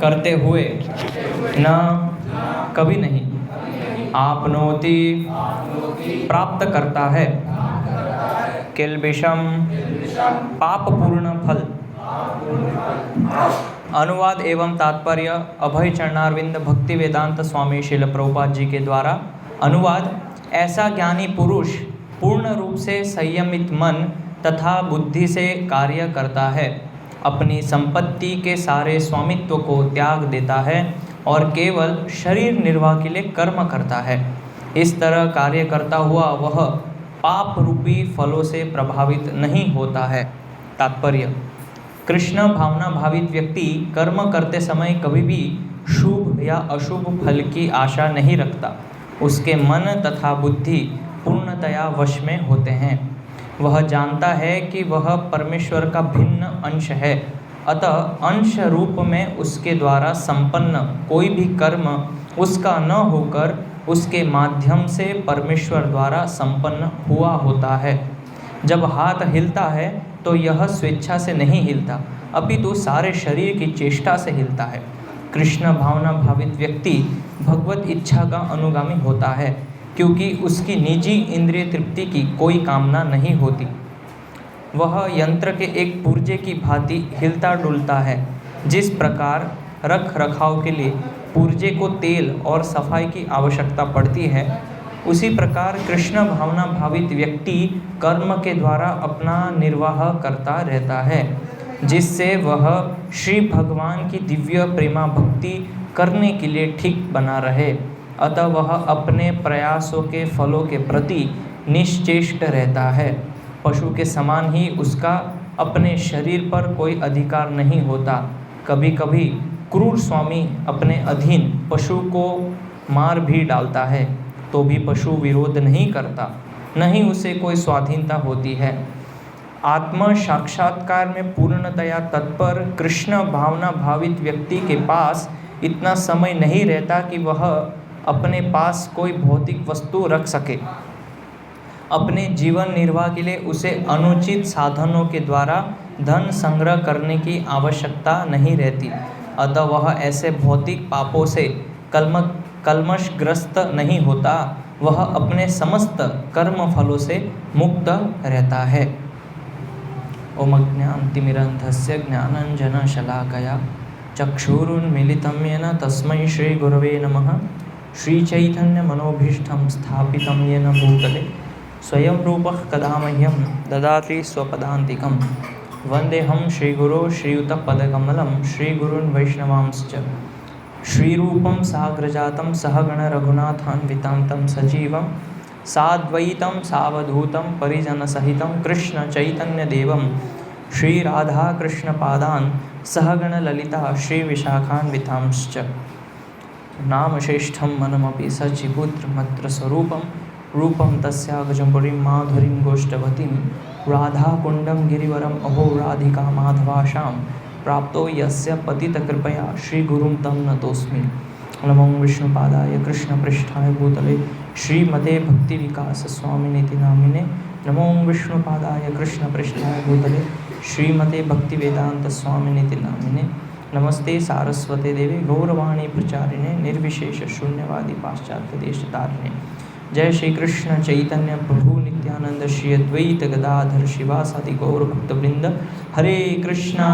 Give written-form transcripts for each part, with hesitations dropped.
करते हुए न कभी नहीं आपनोति प्राप्त करता है किल्बिषम पापपूर्ण फल। अनुवाद एवं तात्पर्य अभय चरणारविंद भक्ति वेदांत स्वामी श्रील प्रभुपाद जी के द्वारा। अनुवाद: ऐसा ज्ञानी पुरुष पूर्ण रूप से संयमित मन तथा बुद्धि से कार्य करता है, अपनी संपत्ति के सारे स्वामित्व को त्याग देता है और केवल शरीर निर्वाह के लिए कर्म करता है। इस तरह कार्य करता हुआ वह पाप रूपी फलों से प्रभावित नहीं होता है। तात्पर्य: कृष्ण भावना भावित व्यक्ति कर्म करते समय कभी भी शुभ या अशुभ फल की आशा नहीं रखता। उसके मन तथा बुद्धि पूर्णतया वश में होते हैं। वह जानता है कि वह परमेश्वर का भिन्न अंश है, अतः अंश रूप में उसके द्वारा संपन्न कोई भी कर्म उसका न होकर उसके माध्यम से परमेश्वर द्वारा संपन्न हुआ होता है। जब हाथ हिलता है तो यह स्वेच्छा से नहीं हिलता, अपितु सारे शरीर की चेष्टा से हिलता है। कृष्ण भावना भावित व्यक्ति भगवत इच्छा का अनुगामी होता है, क्योंकि उसकी निजी इंद्रिय तृप्ति की कोई कामना नहीं होती। वह यंत्र के एक पुर्जे की भांति हिलता डुलता है। जिस प्रकार रख रखाव के लिए पुर्जे को तेल और सफाई की आवश्यकता पड़ती है, उसी प्रकार कृष्ण भावना भावित व्यक्ति कर्म के द्वारा अपना निर्वाह करता रहता है, जिससे वह श्री भगवान की दिव्य प्रेमा भक्ति करने के लिए ठीक बना रहे। अतः वह अपने प्रयासों के फलों के प्रति निश्चेष्ट रहता है। पशु के समान ही उसका अपने शरीर पर कोई अधिकार नहीं होता। कभी कभी क्रूर स्वामी अपने अधीन पशु को मार भी डालता है, तो भी पशु विरोध नहीं करता, न ही उसे कोई स्वाधीनता होती है। आत्म साक्षात्कार में पूर्णतया तत्पर कृष्ण भावना भावित व्यक्ति के पास इतना समय नहीं रहता कि वह अपने पास कोई भौतिक वस्तु रख सके। अपने जीवन निर्वाह के लिए उसे अनुचित साधनों के द्वारा धन संग्रह करने की आवश्यकता नहीं रहती। अतः वह ऐसे भौतिक पापों से कल्मशग्रस्त नहीं होता। वह अपने समस्त कर्म फलों से मुक्त रहता है। ओम अज्ञानतिमिरन्धस्य ज्ञानाञ्जनशलाकया चक्षुरुन्मीलितं येन तस्मै श्रीगुरवे नमः। श्रीचैतन्यमनोभीष्टं स्थापितं येन भूतले स्वयं रूपः कदा मह्यं ददाति स्वपदान्तिकं। वन्देऽहं श्रीगुरो श्रीयुतपदकमलं श्रीगुरून् वैष्णवांश्च। श्रीरूपं साग्रजातं सहगण रघुनाथान्वितं तं सजीवं साद्वैतं सावधूतं परिजनसहितं कृष्ण चैतन्यदेवं श्रीराधाकृष्णपादान् सहगण ललिता श्रीविशाखान्वितांश्च। नामश्रेष्ठं मनमपि सचिपुत्रमत्र स्वरूपं रूपं तस्यागजपुरीं माधुरीं गोष्ठवतीं राधाकुण्डं गिरिवरम् अहो राधिका माधवाशां प्राप्तो यस्य पतितकृपया श्रीगुरुं तं नतोऽस्मि। नमो विष्णुपादाय कृष्णपृष्ठाय भूतले श्रीमते भक्तिविकासस्वामिनेति नामिने। नमो विष्णुपादाय कृष्णपृष्ठाय भूतले श्रीमते भक्तिवेदान्तस्वामिनेति नामिने। नमस्ते सारस्वते देवे गौरवाणी प्रचारिणे निर्विशेष शून्यवादी पाश्चात्यदेशतारिणे। जय श्री कृष्ण चैतन्य प्रभु नित्यानंद श्री अद्वैत गदाधर शिवासादि गौर भक्तवृंद। हरे कृष्णा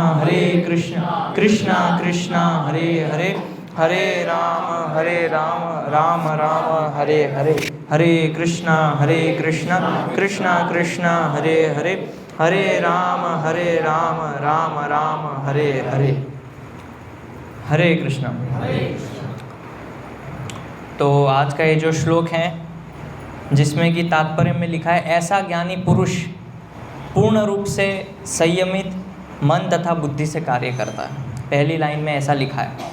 कृष्णा कृष्णा हरे हरे, हरे राम राम राम हरे हरे। हरे कृष्णा कृष्णा कृष्णा हरे हरे, हरे राम राम राम हरे हरे। हरे कृष्णा। तो आज का ये जो श्लोक है, जिसमें कि तात्पर्य में लिखा है, ऐसा ज्ञानी पुरुष पूर्ण रूप से संयमित मन तथा बुद्धि से कार्य करता है। पहली लाइन में ऐसा लिखा है।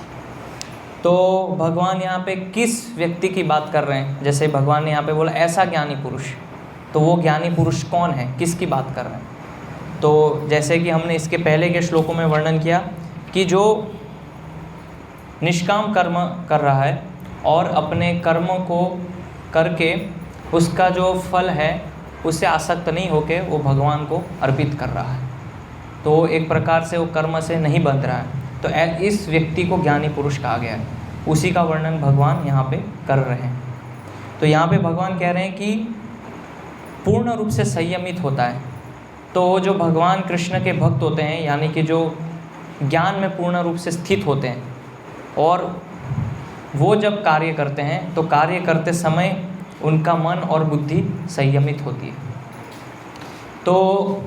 तो भगवान यहाँ पे किस व्यक्ति की बात कर रहे हैं? जैसे भगवान ने यहाँ पे बोला ऐसा ज्ञानी पुरुष, तो वो ज्ञानी पुरुष कौन है, किसकी बात कर रहे हैं? तो जैसे कि हमने इसके पहले के श्लोकों में वर्णन किया कि जो निष्काम कर्म कर रहा है और अपने कर्मों को करके उसका जो फल है उससे आसक्त नहीं होकर वो भगवान को अर्पित कर रहा है, तो एक प्रकार से वो कर्म से नहीं बंध रहा है। तो इस व्यक्ति को ज्ञानी पुरुष कहा गया है। उसी का वर्णन भगवान यहाँ पे कर रहे हैं। तो यहाँ पे भगवान कह रहे हैं कि पूर्ण रूप से संयमित होता है। तो जो भगवान कृष्ण के भक्त होते हैं, यानी कि जो ज्ञान में पूर्ण रूप से स्थित होते हैं, और वो जब कार्य करते हैं तो कार्य करते समय उनका मन और बुद्धि संयमित होती है। तो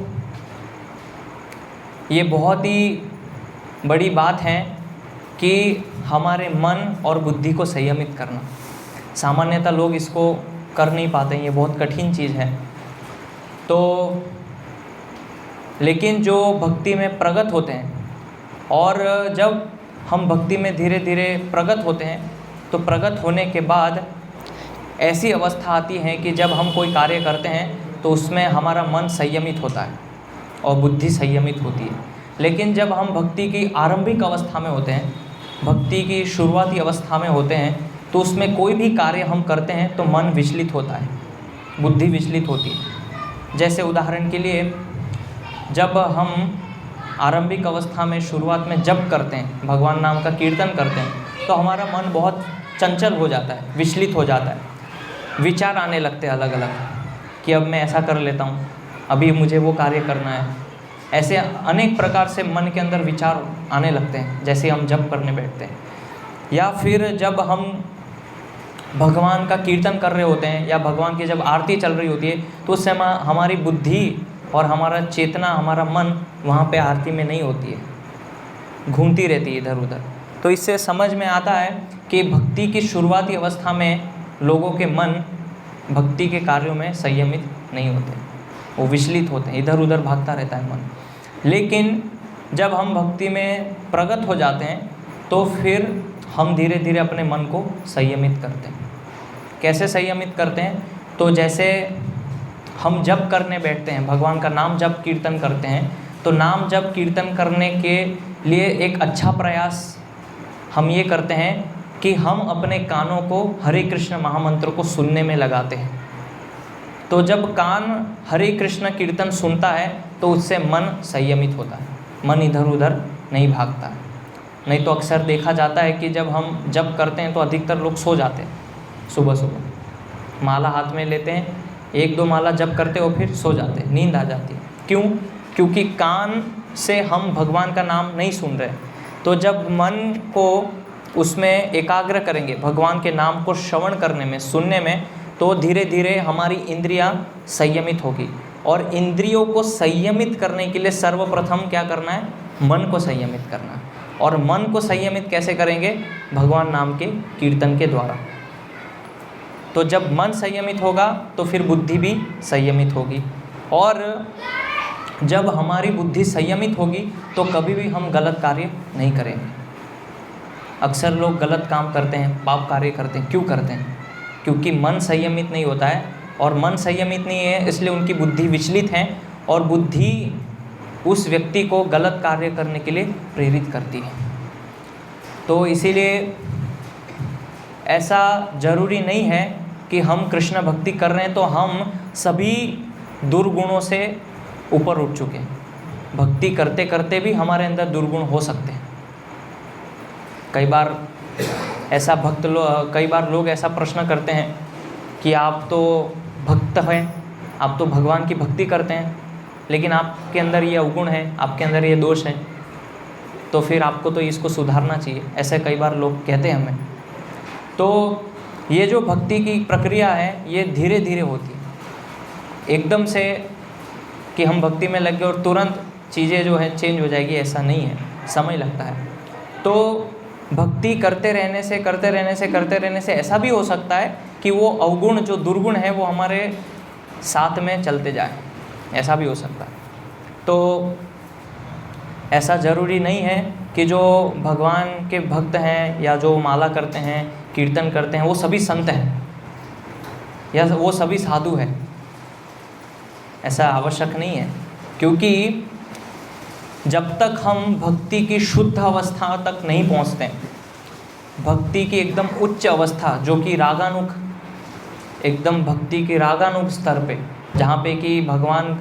ये बहुत ही बड़ी बात है कि हमारे मन और बुद्धि को संयमित करना। सामान्यतः लोग इसको कर नहीं पाते हैं, ये बहुत कठिन चीज़ है। तो लेकिन जो भक्ति में प्रगत होते हैं, और जब हम भक्ति में धीरे धीरे प्रगत होते हैं, तो प्रगत होने के बाद ऐसी अवस्था आती है कि जब हम कोई कार्य करते हैं तो उसमें हमारा मन संयमित होता है और बुद्धि संयमित होती है। लेकिन जब हम भक्ति की आरंभिक अवस्था में होते हैं, भक्ति की शुरुआती अवस्था में होते हैं, तो उसमें कोई भी कार्य हम करते हैं तो मन विचलित होता है, बुद्धि विचलित होती है। जैसे उदाहरण के लिए, जब हम आरंभिक अवस्था में शुरुआत में जप करते हैं, भगवान नाम का कीर्तन करते हैं, तो हमारा मन बहुत चंचल हो जाता है, विचलित हो जाता है। विचार आने लगते हैं अलग अलग कि अब मैं ऐसा कर लेता हूँ, अभी मुझे वो कार्य करना है। ऐसे अनेक प्रकार से मन के अंदर विचार आने लगते हैं जैसे हम जप करने बैठते हैं। या फिर जब हम भगवान का कीर्तन कर रहे होते हैं या भगवान की जब आरती चल रही होती है, तो उस समय हमारी बुद्धि और हमारा चेतना, हमारा मन वहाँ पे आरती में नहीं होती है, घूमती रहती है इधर उधर। तो इससे समझ में आता है कि भक्ति की शुरुआती अवस्था में लोगों के मन भक्ति के कार्यों में संयमित नहीं होते, वो विचलित होते हैं, इधर उधर भागता रहता है मन। लेकिन जब हम भक्ति में प्रगत हो जाते हैं तो फिर हम धीरे धीरे अपने मन को संयमित करते हैं। कैसे संयमित करते हैं? तो जैसे हम जप करने बैठते हैं, भगवान का नाम जप कीर्तन करते हैं, तो नाम जप कीर्तन करने के लिए एक अच्छा प्रयास हम ये करते हैं कि हम अपने कानों को हरे कृष्ण महामंत्र को सुनने में लगाते हैं। तो जब कान हरे कृष्ण कीर्तन सुनता है तो उससे मन संयमित होता है, मन इधर उधर नहीं भागता है। नहीं तो अक्सर देखा जाता है कि जब हम जप करते हैं तो अधिकतर लोग सो जाते हैं सुबह सुबह, माला हाथ में लेते हैं, एक दो माला जप करते हो फिर सो जाते हैं, नींद आ जाती है। क्यों? क्योंकि कान से हम भगवान का नाम नहीं सुन रहे। तो जब मन को उसमें एकाग्र करेंगे, भगवान के नाम को श्रवण करने में, सुनने में, तो धीरे धीरे हमारी इंद्रियां संयमित होगी। और इंद्रियों को संयमित करने के लिए सर्वप्रथम क्या करना है? मन को संयमित करना है। और मन को संयमित कैसे करेंगे? भगवान नाम के कीर्तन के द्वारा। तो जब मन संयमित होगा तो फिर बुद्धि भी संयमित होगी, और जब हमारी बुद्धि संयमित होगी तो कभी भी हम गलत कार्य नहीं करेंगे। अक्सर लोग गलत काम करते हैं, पाप कार्य करते हैं। क्यों करते हैं? क्योंकि मन संयमित नहीं होता है, और मन संयमित नहीं है इसलिए उनकी बुद्धि विचलित है, और बुद्धि उस व्यक्ति को गलत कार्य करने के लिए प्रेरित करती है। तो इसीलिए ऐसा ज़रूरी नहीं है कि हम कृष्ण भक्ति कर रहे हैं तो हम सभी दुर्गुणों से ऊपर उठ चुके हैं। भक्ति करते करते भी हमारे अंदर दुर्गुण हो सकते हैं। कई बार लोग ऐसा प्रश्न करते हैं कि आप तो भक्त हैं, आप तो भगवान की भक्ति करते हैं, लेकिन आपके अंदर ये अवगुण है, आपके अंदर ये दोष है, तो फिर आपको तो इसको सुधारना चाहिए। ऐसे कई बार लोग कहते हैं हमें। तो ये जो भक्ति की प्रक्रिया है ये धीरे धीरे होती है, एकदम से कि हम भक्ति में लग गए और तुरंत चीज़ें जो हैं चेंज हो जाएगी, ऐसा नहीं है, समय लगता है। तो भक्ति करते रहने से ऐसा भी हो सकता है कि वो अवगुण जो दुर्गुण है वो हमारे साथ में चलते जाए, ऐसा भी हो सकता है। तो ऐसा ज़रूरी नहीं है कि जो भगवान के भक्त हैं या जो माला करते हैं, कीर्तन करते हैं, वो सभी संत हैं या वो सभी साधु हैं, ऐसा आवश्यक नहीं है। क्योंकि जब तक हम भक्ति की शुद्ध अवस्था तक नहीं पहुंचते, भक्ति की एकदम उच्च अवस्था जो कि रागानुग, एकदम भक्ति के रागानुग स्तर पे, जहाँ पे कि भगवान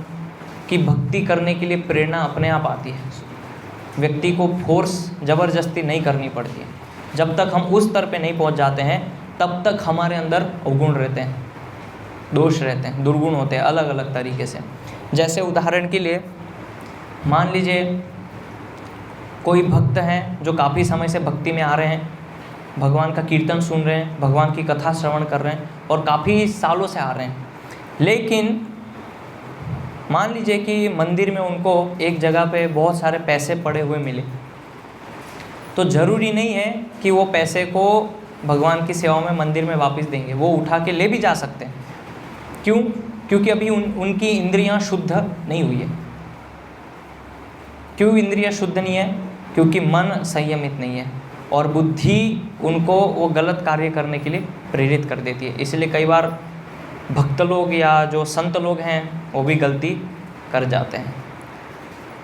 की भक्ति करने के लिए प्रेरणा अपने आप आती है, व्यक्ति को फोर्स ज़बरदस्ती नहीं करनी पड़ती है। जब तक हम उस स्तर पे नहीं पहुंच जाते हैं तब तक हमारे अंदर अवगुण रहते हैं, दोष रहते हैं, दुर्गुण होते हैं अलग अलग तरीके से। जैसे उदाहरण के लिए मान लीजिए कोई भक्त हैं जो काफ़ी समय से भक्ति में आ रहे हैं, भगवान का कीर्तन सुन रहे हैं, भगवान की कथा श्रवण कर रहे हैं और काफ़ी सालों से आ रहे हैं, लेकिन मान लीजिए कि मंदिर में उनको एक जगह पे बहुत सारे पैसे पड़े हुए मिले, तो ज़रूरी नहीं है कि वो पैसे को भगवान की सेवा में मंदिर में वापस देंगे, वो उठा के ले भी जा सकते हैं। क्यों? क्योंकि अभी उनकी इंद्रियां शुद्ध नहीं हुई है। क्यों इंद्रियां शुद्ध नहीं है? क्योंकि मन संयमित नहीं है और बुद्धि उनको वो गलत कार्य करने के लिए प्रेरित कर देती है। इसलिए कई बार भक्त लोग या जो संत लोग हैं वो भी गलती कर जाते हैं।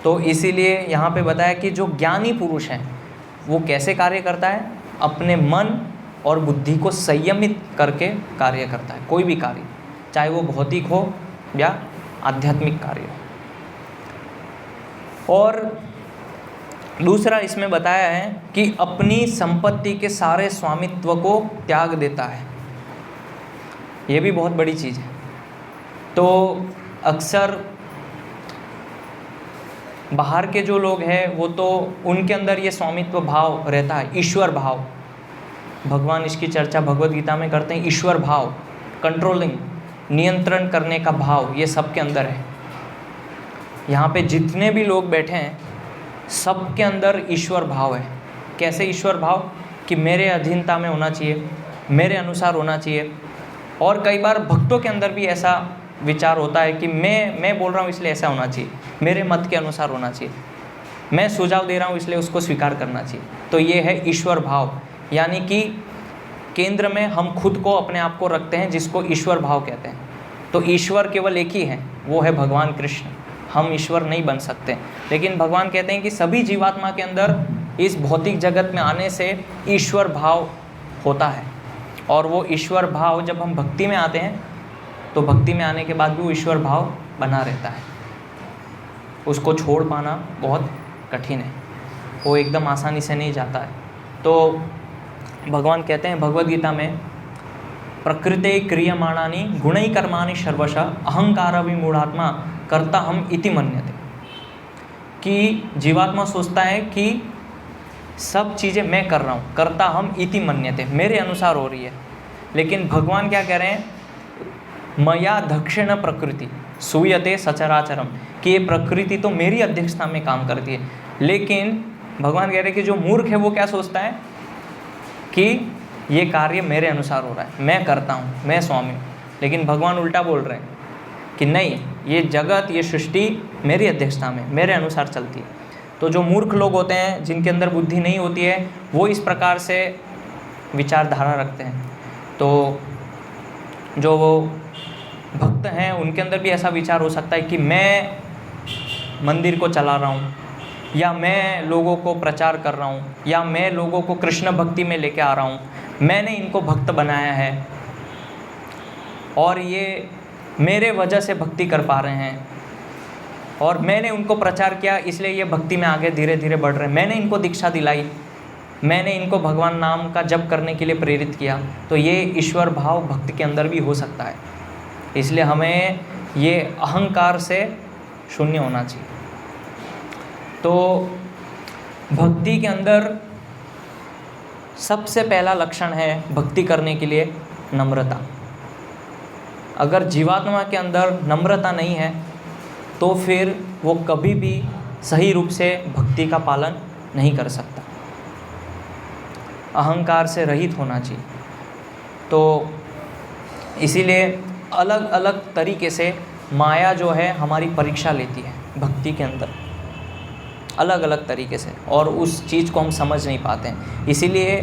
तो इसीलिए यहाँ पे बताया कि जो ज्ञानी पुरुष हैं वो कैसे कार्य करता है, अपने मन और बुद्धि को संयमित करके कार्य करता है, कोई भी कार्य, चाहे वो भौतिक हो या आध्यात्मिक कार्य हो। और दूसरा इसमें बताया है कि अपनी संपत्ति के सारे स्वामित्व को त्याग देता है। ये भी बहुत बड़ी चीज़ है। तो अक्सर बाहर के जो लोग हैं वो तो उनके अंदर ये स्वामित्व भाव रहता है, ईश्वर भाव। भगवान इसकी चर्चा भगवद गीता में करते हैं। ईश्वर भाव, कंट्रोलिंग, नियंत्रण करने का भाव, ये सबके अंदर है। यहाँ पे जितने भी लोग बैठे हैं सबके अंदर ईश्वर भाव है। कैसे ईश्वर भाव? कि मेरे अधीनता में होना चाहिए, मेरे अनुसार होना चाहिए। और कई बार भक्तों के अंदर भी ऐसा विचार होता है कि मैं बोल रहा हूँ इसलिए ऐसा होना चाहिए, मेरे मत के अनुसार होना चाहिए, मैं सुझाव दे रहा हूँ इसलिए उसको स्वीकार करना चाहिए। तो ये है ईश्वर भाव, यानी कि केंद्र में हम खुद को, अपने आप को रखते हैं, जिसको ईश्वर भाव कहते हैं। तो ईश्वर केवल एक ही है, वो है भगवान कृष्ण। हम ईश्वर नहीं बन सकते, लेकिन भगवान कहते हैं कि सभी जीवात्मा के अंदर इस भौतिक जगत में आने से ईश्वर भाव होता है। और वो ईश्वर भाव जब हम भक्ति में आते हैं तो भक्ति में आने के बाद भी वो ईश्वर भाव बना रहता है। उसको छोड़ पाना बहुत कठिन है, वो एकदम आसानी से नहीं जाता है। तो भगवान कहते हैं भगवद गीता में, प्रकृते क्रियमाणानि गुणै कर्माणि सर्वशः अहंकार विमूढ़ात्मा कर्ता हम इति मन्यते। कि जीवात्मा सोचता है कि सब चीज़ें मैं कर रहा हूँ, कर्ता हम इति मन्यते, मेरे अनुसार हो रही है। लेकिन भगवान क्या कह रहे हैं? मया दक्षिण प्रकृति सूयते सचराचरम, कि ये प्रकृति तो मेरी अध्यक्षता में काम करती है। लेकिन भगवान कह रहे हैं कि जो मूर्ख है वो क्या सोचता है कि ये कार्य मेरे अनुसार हो रहा है, मैं करता हूँ, मैं स्वामी हूँ। लेकिन भगवान उल्टा बोल रहे हैं कि नहीं, ये जगत, ये सृष्टि मेरी अध्यक्षता में, मेरे अनुसार चलती है। तो जो मूर्ख लोग होते हैं, जिनके अंदर बुद्धि नहीं होती है, वो इस प्रकार से विचारधारा रखते हैं। तो जो वो भक्त हैं उनके अंदर भी ऐसा विचार हो सकता है कि मैं मंदिर को चला रहा हूँ, या मैं लोगों को प्रचार कर रहा हूँ, या मैं लोगों को कृष्ण भक्ति में लेके आ रहा हूँ, मैंने इनको भक्त बनाया है और ये मेरे वजह से भक्ति कर पा रहे हैं, और मैंने उनको प्रचार किया इसलिए ये भक्ति में आगे धीरे धीरे बढ़ रहे हैं, मैंने इनको दीक्षा दिलाई, मैंने इनको भगवान नाम का जप करने के लिए प्रेरित किया। तो ये ईश्वर भाव भक्त के अंदर भी हो सकता है। इसलिए हमें ये अहंकार से शून्य होना चाहिए। तो भक्ति के अंदर सबसे पहला लक्षण है भक्ति करने के लिए नम्रता। अगर जीवात्मा के अंदर नम्रता नहीं है तो फिर वो कभी भी सही रूप से भक्ति का पालन नहीं कर सकता। अहंकार से रहित होना चाहिए। तो इसीलिए अलग अलग तरीके से माया जो है हमारी परीक्षा लेती है भक्ति के अंदर, अलग अलग तरीके से, और उस चीज़ को हम समझ नहीं पाते हैं। इसीलिए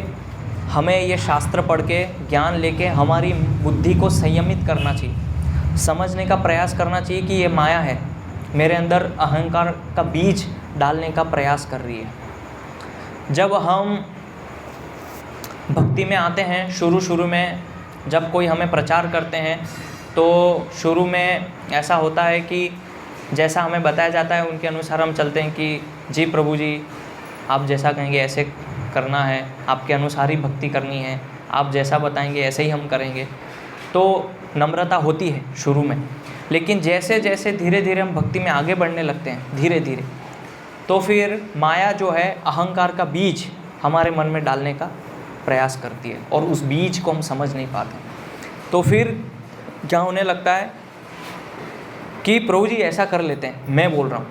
हमें ये शास्त्र पढ़ के, ज्ञान लेके हमारी बुद्धि को संयमित करना चाहिए, समझने का प्रयास करना चाहिए कि ये माया है, मेरे अंदर अहंकार का बीज डालने का प्रयास कर रही है। जब हम भक्ति में आते हैं, शुरू में जब कोई हमें प्रचार करते हैं तो शुरू में ऐसा होता है कि जैसा हमें बताया जाता है उनके अनुसार हम चलते हैं कि जी प्रभु जी, आप जैसा कहेंगे ऐसे करना है, आपके अनुसार ही भक्ति करनी है, आप जैसा बताएंगे ऐसे ही हम करेंगे, तो नम्रता होती है शुरू में। लेकिन जैसे जैसे धीरे धीरे हम भक्ति में आगे बढ़ने लगते हैं धीरे धीरे, तो फिर माया जो है अहंकार का बीज हमारे मन में डालने का प्रयास करती है और उस बीज को हम समझ नहीं पाते। तो फिर क्या होने लगता है कि प्रभु जी ऐसा कर लेते हैं, मैं बोल रहा हूँ,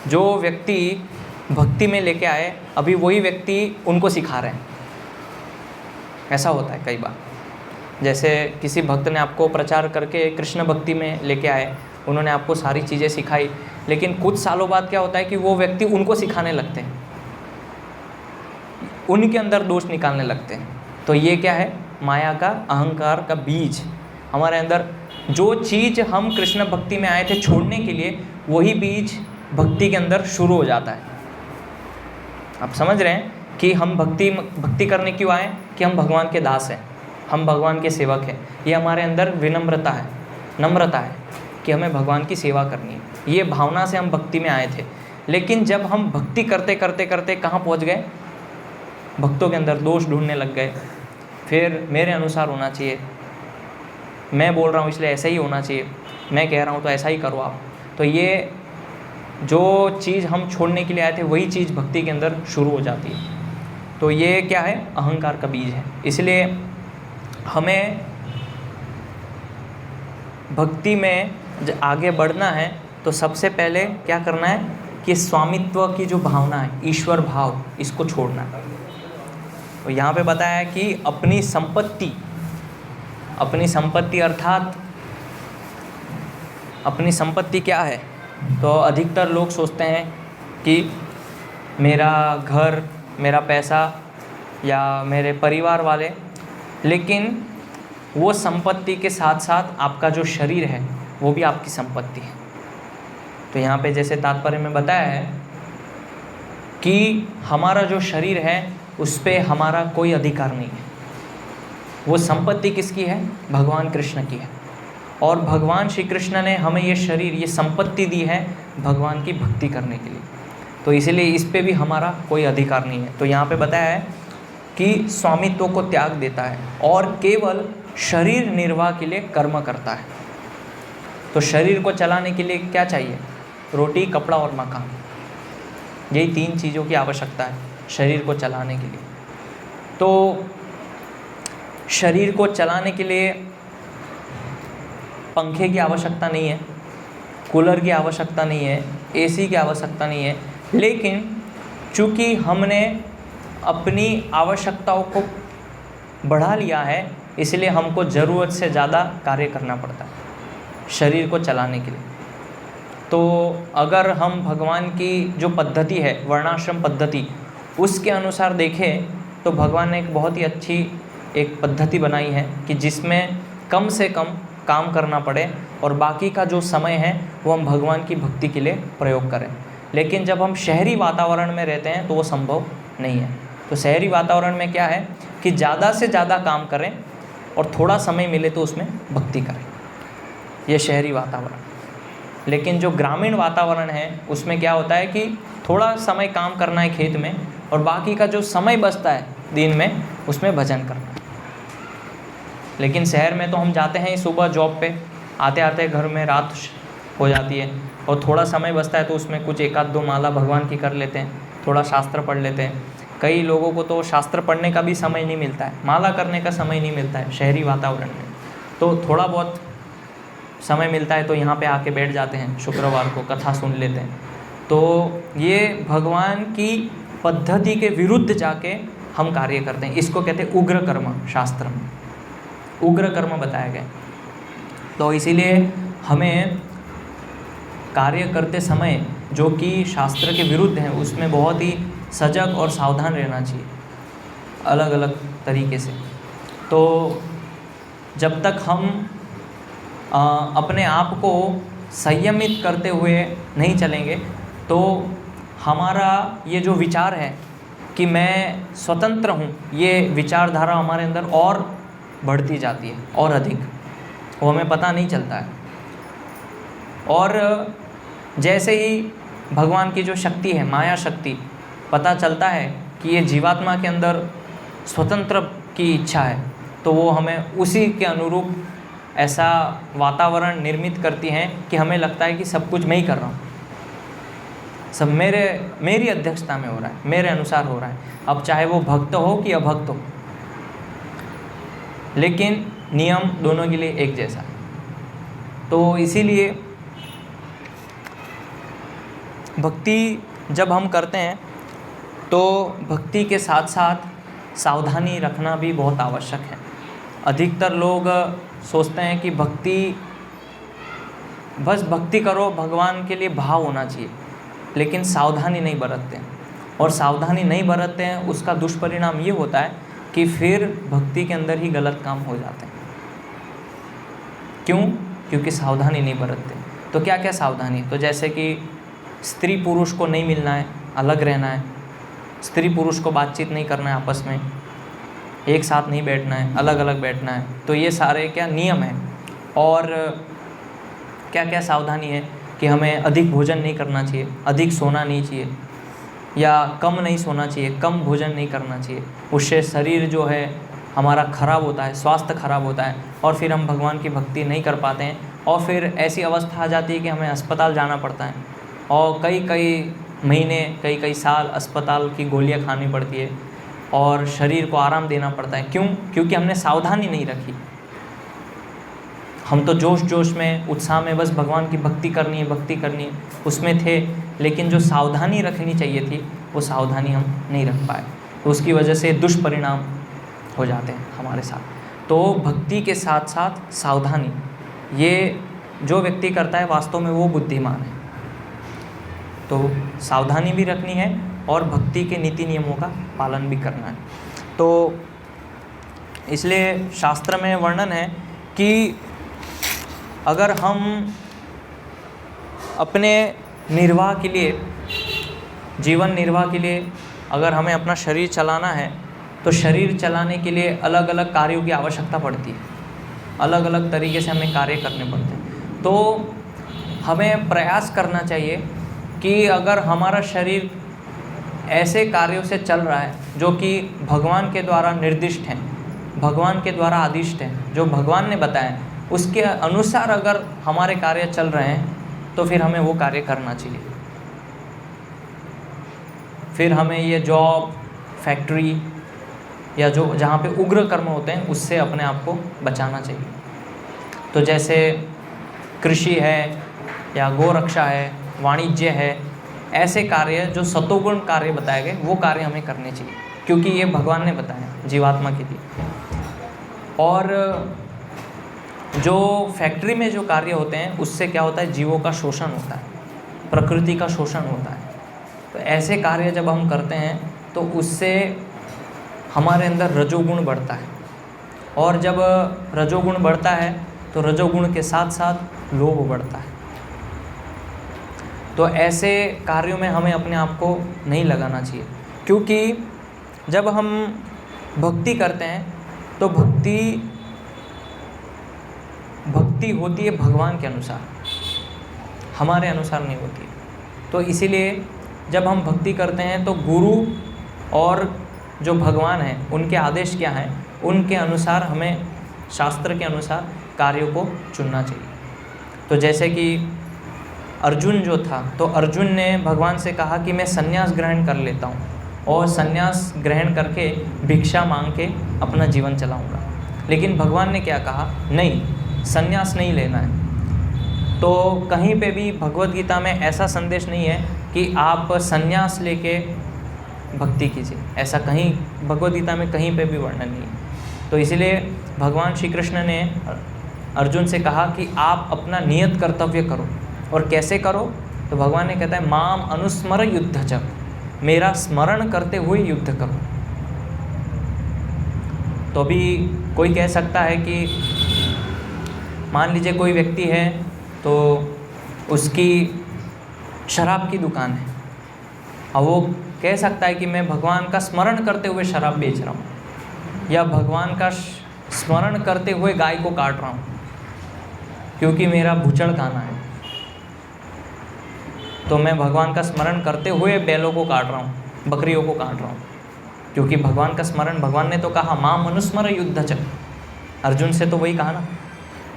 जो व्यक्ति भक्ति में लेके आए अभी वही व्यक्ति उनको सिखा रहे हैं। ऐसा होता है कई बार, जैसे किसी भक्त ने आपको प्रचार करके कृष्ण भक्ति में लेके आए, उन्होंने आपको सारी चीज़ें सिखाई, लेकिन कुछ सालों बाद क्या होता है कि वो व्यक्ति उनको सिखाने लगते हैं, उनके अंदर दोष निकालने लगते हैं। तो ये क्या है? माया का, अहंकार का बीज हमारे अंदर। जो चीज़ हम कृष्ण भक्ति में आए थे छोड़ने के लिए, वही बीज भक्ति के अंदर शुरू हो जाता है। आप समझ रहे हैं कि हम भक्ति करने क्यों आए? कि हम भगवान के दास हैं, हम भगवान के सेवक हैं। ये हमारे अंदर विनम्रता है, नम्रता है कि हमें भगवान की सेवा करनी है। ये भावना से हम भक्ति में आए थे। लेकिन जब हम भक्ति करते करते करते कहाँ पहुँच गए? भक्तों के अंदर दोष ढूंढने लग गए। फिर मेरे अनुसार होना चाहिए, मैं बोल रहा हूँ इसलिए ऐसा ही होना चाहिए, मैं कह रहा हूँ तो ऐसा ही करो आप। तो ये जो चीज़ हम छोड़ने के लिए आए थे वही चीज़ भक्ति के अंदर शुरू हो जाती है। तो ये क्या है? अहंकार का बीज है। इसलिए हमें भक्ति में आगे बढ़ना है तो सबसे पहले क्या करना है कि स्वामित्व की जो भावना है, ईश्वर भाव, इसको छोड़ना है। तो यहाँ पे बताया है कि अपनी संपत्ति अर्थात अपनी संपत्ति क्या है? तो अधिकतर लोग सोचते हैं कि मेरा घर, मेरा पैसा या मेरे परिवार वाले, लेकिन वो संपत्ति के साथ साथ आपका जो शरीर है वो भी आपकी संपत्ति है। तो यहाँ पे जैसे तात्पर्य में बताया है कि हमारा जो शरीर है उस पे हमारा कोई अधिकार नहीं है। वो संपत्ति किसकी है? भगवान कृष्ण की है। और भगवान श्री कृष्ण ने हमें ये शरीर, ये संपत्ति दी है भगवान की भक्ति करने के लिए। तो इसीलिए इस पे भी हमारा कोई अधिकार नहीं है। तो यहाँ पे बताया है कि स्वामित्व को त्याग देता है और केवल शरीर निर्वाह के लिए कर्म करता है। तो शरीर को चलाने के लिए क्या चाहिए? रोटी, कपड़ा और मकान। यही 3 चीज़ों की आवश्यकता है शरीर को चलाने के लिए। तो शरीर को चलाने के लिए पंखे की आवश्यकता नहीं है, कूलर की आवश्यकता नहीं है, एसी की आवश्यकता नहीं है। लेकिन चूँकि हमने अपनी आवश्यकताओं को बढ़ा लिया है, इसलिए हमको ज़रूरत से ज़्यादा कार्य करना पड़ता है शरीर को चलाने के लिए। तो अगर हम भगवान की जो पद्धति है, वर्णाश्रम पद्धति, उसके अनुसार देखें तो भगवान ने एक बहुत ही अच्छी एक पद्धति बनाई है कि जिसमें कम से कम काम करना पड़े और बाकी का जो समय है वो हम भगवान की भक्ति के लिए प्रयोग करें। लेकिन जब हम शहरी वातावरण में रहते हैं तो वो संभव नहीं है। तो शहरी वातावरण में क्या है कि ज़्यादा से ज़्यादा काम करें और थोड़ा समय मिले तो उसमें भक्ति करें, ये शहरी वातावरण। लेकिन जो ग्रामीण वातावरण है उसमें क्या होता है कि थोड़ा समय काम करना है खेत में और बाकी का जो समय बचता है दिन में उसमें भजन करना है। लेकिन शहर में तो हम जाते हैं सुबह जॉब पे, आते आते घर में रात हो जाती है और थोड़ा समय बचता है तो उसमें कुछ 1-2 माला भगवान की कर लेते हैं, थोड़ा शास्त्र पढ़ लेते हैं। कई लोगों को तो शास्त्र पढ़ने का भी समय नहीं मिलता है, माला करने का समय नहीं मिलता है शहरी वातावरण में। तो थोड़ा बहुत समय मिलता है तो यहाँ पे आके बैठ जाते हैं, शुक्रवार को कथा सुन लेते हैं। तो ये भगवान की पद्धति के विरुद्ध जाके हम कार्य करते हैं। इसको कहते हैं उग्र कर्म, शास्त्र में उग्र कर्म बताया गया। तो इसीलिए हमें कार्य करते समय जो कि शास्त्र के विरुद्ध है उसमें बहुत ही सजग और सावधान रहना चाहिए, अलग अलग तरीके से। तो जब तक हम अपने आप को संयमित करते हुए नहीं चलेंगे तो हमारा ये जो विचार है कि मैं स्वतंत्र हूँ, ये विचारधारा हमारे अंदर और बढ़ती जाती है और अधिक, वो हमें पता नहीं चलता है। और जैसे ही भगवान की जो शक्ति है, माया शक्ति, पता चलता है कि ये जीवात्मा के अंदर स्वतंत्र की इच्छा है, तो वो हमें उसी के अनुरूप ऐसा वातावरण निर्मित करती हैं कि हमें लगता है कि सब कुछ मैं ही कर रहा हूँ, सब मेरी अध्यक्षता में हो रहा है, मेरे अनुसार हो रहा है। अब चाहे वो भक्त हो कि अभक्त हो, लेकिन नियम दोनों के लिए एक जैसा है। तो इसीलिए भक्ति जब हम करते हैं तो भक्ति के साथ साथ सावधानी रखना भी बहुत आवश्यक है। अधिकतर लोग सोचते हैं कि बस भक्ति करो, भगवान के लिए भाव होना चाहिए, लेकिन सावधानी नहीं बरतते हैं। और सावधानी नहीं बरतते हैं, उसका दुष्परिणाम ये होता है कि फिर भक्ति के अंदर ही गलत काम हो जाते हैं। क्यों? क्योंकि सावधानी नहीं बरतते। तो क्या क्या सावधानी? तो जैसे कि स्त्री पुरुष को नहीं मिलना है, अलग रहना है, स्त्री पुरुष को बातचीत नहीं करना है, आपस में एक साथ नहीं बैठना है, अलग अलग बैठना है। तो ये सारे क्या नियम हैं। और क्या क्या सावधानी है कि हमें अधिक भोजन नहीं करना चाहिए, अधिक सोना नहीं चाहिए, या कम नहीं सोना चाहिए, कम भोजन नहीं करना चाहिए। उससे शरीर जो है हमारा खराब होता है, स्वास्थ्य खराब होता है, और फिर हम भगवान की भक्ति नहीं कर पाते हैं। और फिर ऐसी अवस्था आ जाती है कि हमें अस्पताल जाना पड़ता है, और कई कई महीने, कई कई साल अस्पताल की गोलियां खानी पड़ती है, और शरीर को आराम देना पड़ता है। क्यों? क्योंकि हमने सावधानी नहीं रखी। हम तो जोश जोश में, उत्साह में बस भगवान की भक्ति करनी है, उसमें थे, लेकिन जो सावधानी रखनी चाहिए थी वो सावधानी हम नहीं रख पाए, तो उसकी वजह से दुष्परिणाम हो जाते हैं हमारे साथ। तो भक्ति के साथ साथ सावधानी, ये जो व्यक्ति करता है वास्तव में वो बुद्धिमान है। तो सावधानी भी रखनी है और भक्ति के नीति नियमों का पालन भी करना है। तो इसलिए शास्त्र में वर्णन है कि अगर हम अपने निर्वाह के लिए, जीवन निर्वाह के लिए, अगर हमें अपना शरीर चलाना है, तो शरीर चलाने के लिए अलग अलग कार्यों की आवश्यकता पड़ती है, अलग अलग तरीके से हमें कार्य करने पड़ते हैं। तो हमें प्रयास करना चाहिए कि अगर हमारा शरीर ऐसे कार्यों से चल रहा है जो कि भगवान के द्वारा निर्दिष्ट हैं, भगवान के द्वारा आदिष्ट हैं, जो भगवान ने बताया, उसके अनुसार अगर हमारे कार्य चल रहे हैं, तो फिर हमें वो कार्य करना चाहिए। फिर हमें ये जॉब, फैक्ट्री या जो जहाँ पे उग्र कर्म होते हैं उससे अपने आप को बचाना चाहिए। तो जैसे कृषि है या गोरक्षा है, वाणिज्य है, ऐसे कार्य जो सतोगुण कार्य बताए गए वो कार्य हमें करने चाहिए, क्योंकि ये भगवान ने बताया जीवात्मा के लिए। और जो फैक्ट्री में जो कार्य होते हैं उससे क्या होता है, जीवों का शोषण होता है, प्रकृति का शोषण होता है। तो ऐसे कार्य जब हम करते हैं तो उससे हमारे अंदर रजोगुण बढ़ता है, और जब रजोगुण बढ़ता है तो रजोगुण के साथ साथ लोभ बढ़ता है। तो ऐसे कार्यों में हमें अपने आप को नहीं लगाना चाहिए, क्योंकि जब हम भक्ति करते हैं तो भक्ति होती है भगवान के अनुसार, हमारे अनुसार नहीं होती है। तो इसीलिए जब हम भक्ति करते हैं तो गुरु और जो भगवान हैं उनके आदेश क्या हैं, उनके अनुसार हमें, शास्त्र के अनुसार कार्यों को चुनना चाहिए। तो जैसे कि अर्जुन जो था, तो अर्जुन ने भगवान से कहा कि मैं संन्यास ग्रहण कर लेता हूँ, और संन्यास ग्रहण करके भिक्षा मांग के अपना जीवन चलाऊँगा। लेकिन भगवान ने क्या कहा, नहीं, संन्यास नहीं लेना है। तो कहीं पे भी भगवद गीता में ऐसा संदेश नहीं है कि आप संन्यास लेके भक्ति कीजिए, ऐसा कहीं भगवद गीता में कहीं पे भी वर्णन नहीं है। तो इसलिए भगवान श्री कृष्ण ने अर्जुन से कहा कि आप अपना नियत कर्तव्य करो। और कैसे करो? तो भगवान ने कहता है, माम अनुस्मर युद्ध च, मेरा स्मरण करते हुए युद्ध करो। तो अभी कोई कह सकता है कि मान लीजिए कोई व्यक्ति है तो उसकी शराब की दुकान है, और वो कह सकता है कि मैं भगवान का स्मरण करते हुए शराब बेच रहा हूँ, या भगवान का स्मरण करते हुए गाय को काट रहा हूँ क्योंकि मेरा भूचड़ खाना है। तो मैं भगवान का स्मरण करते हुए बैलों को काट रहा हूँ, बकरियों को काट रहा हूँ, क्योंकि भगवान का स्मरण, भगवान ने तो कहा मां मनुस्मर युद्ध च, अर्जुन से तो वही कहा ना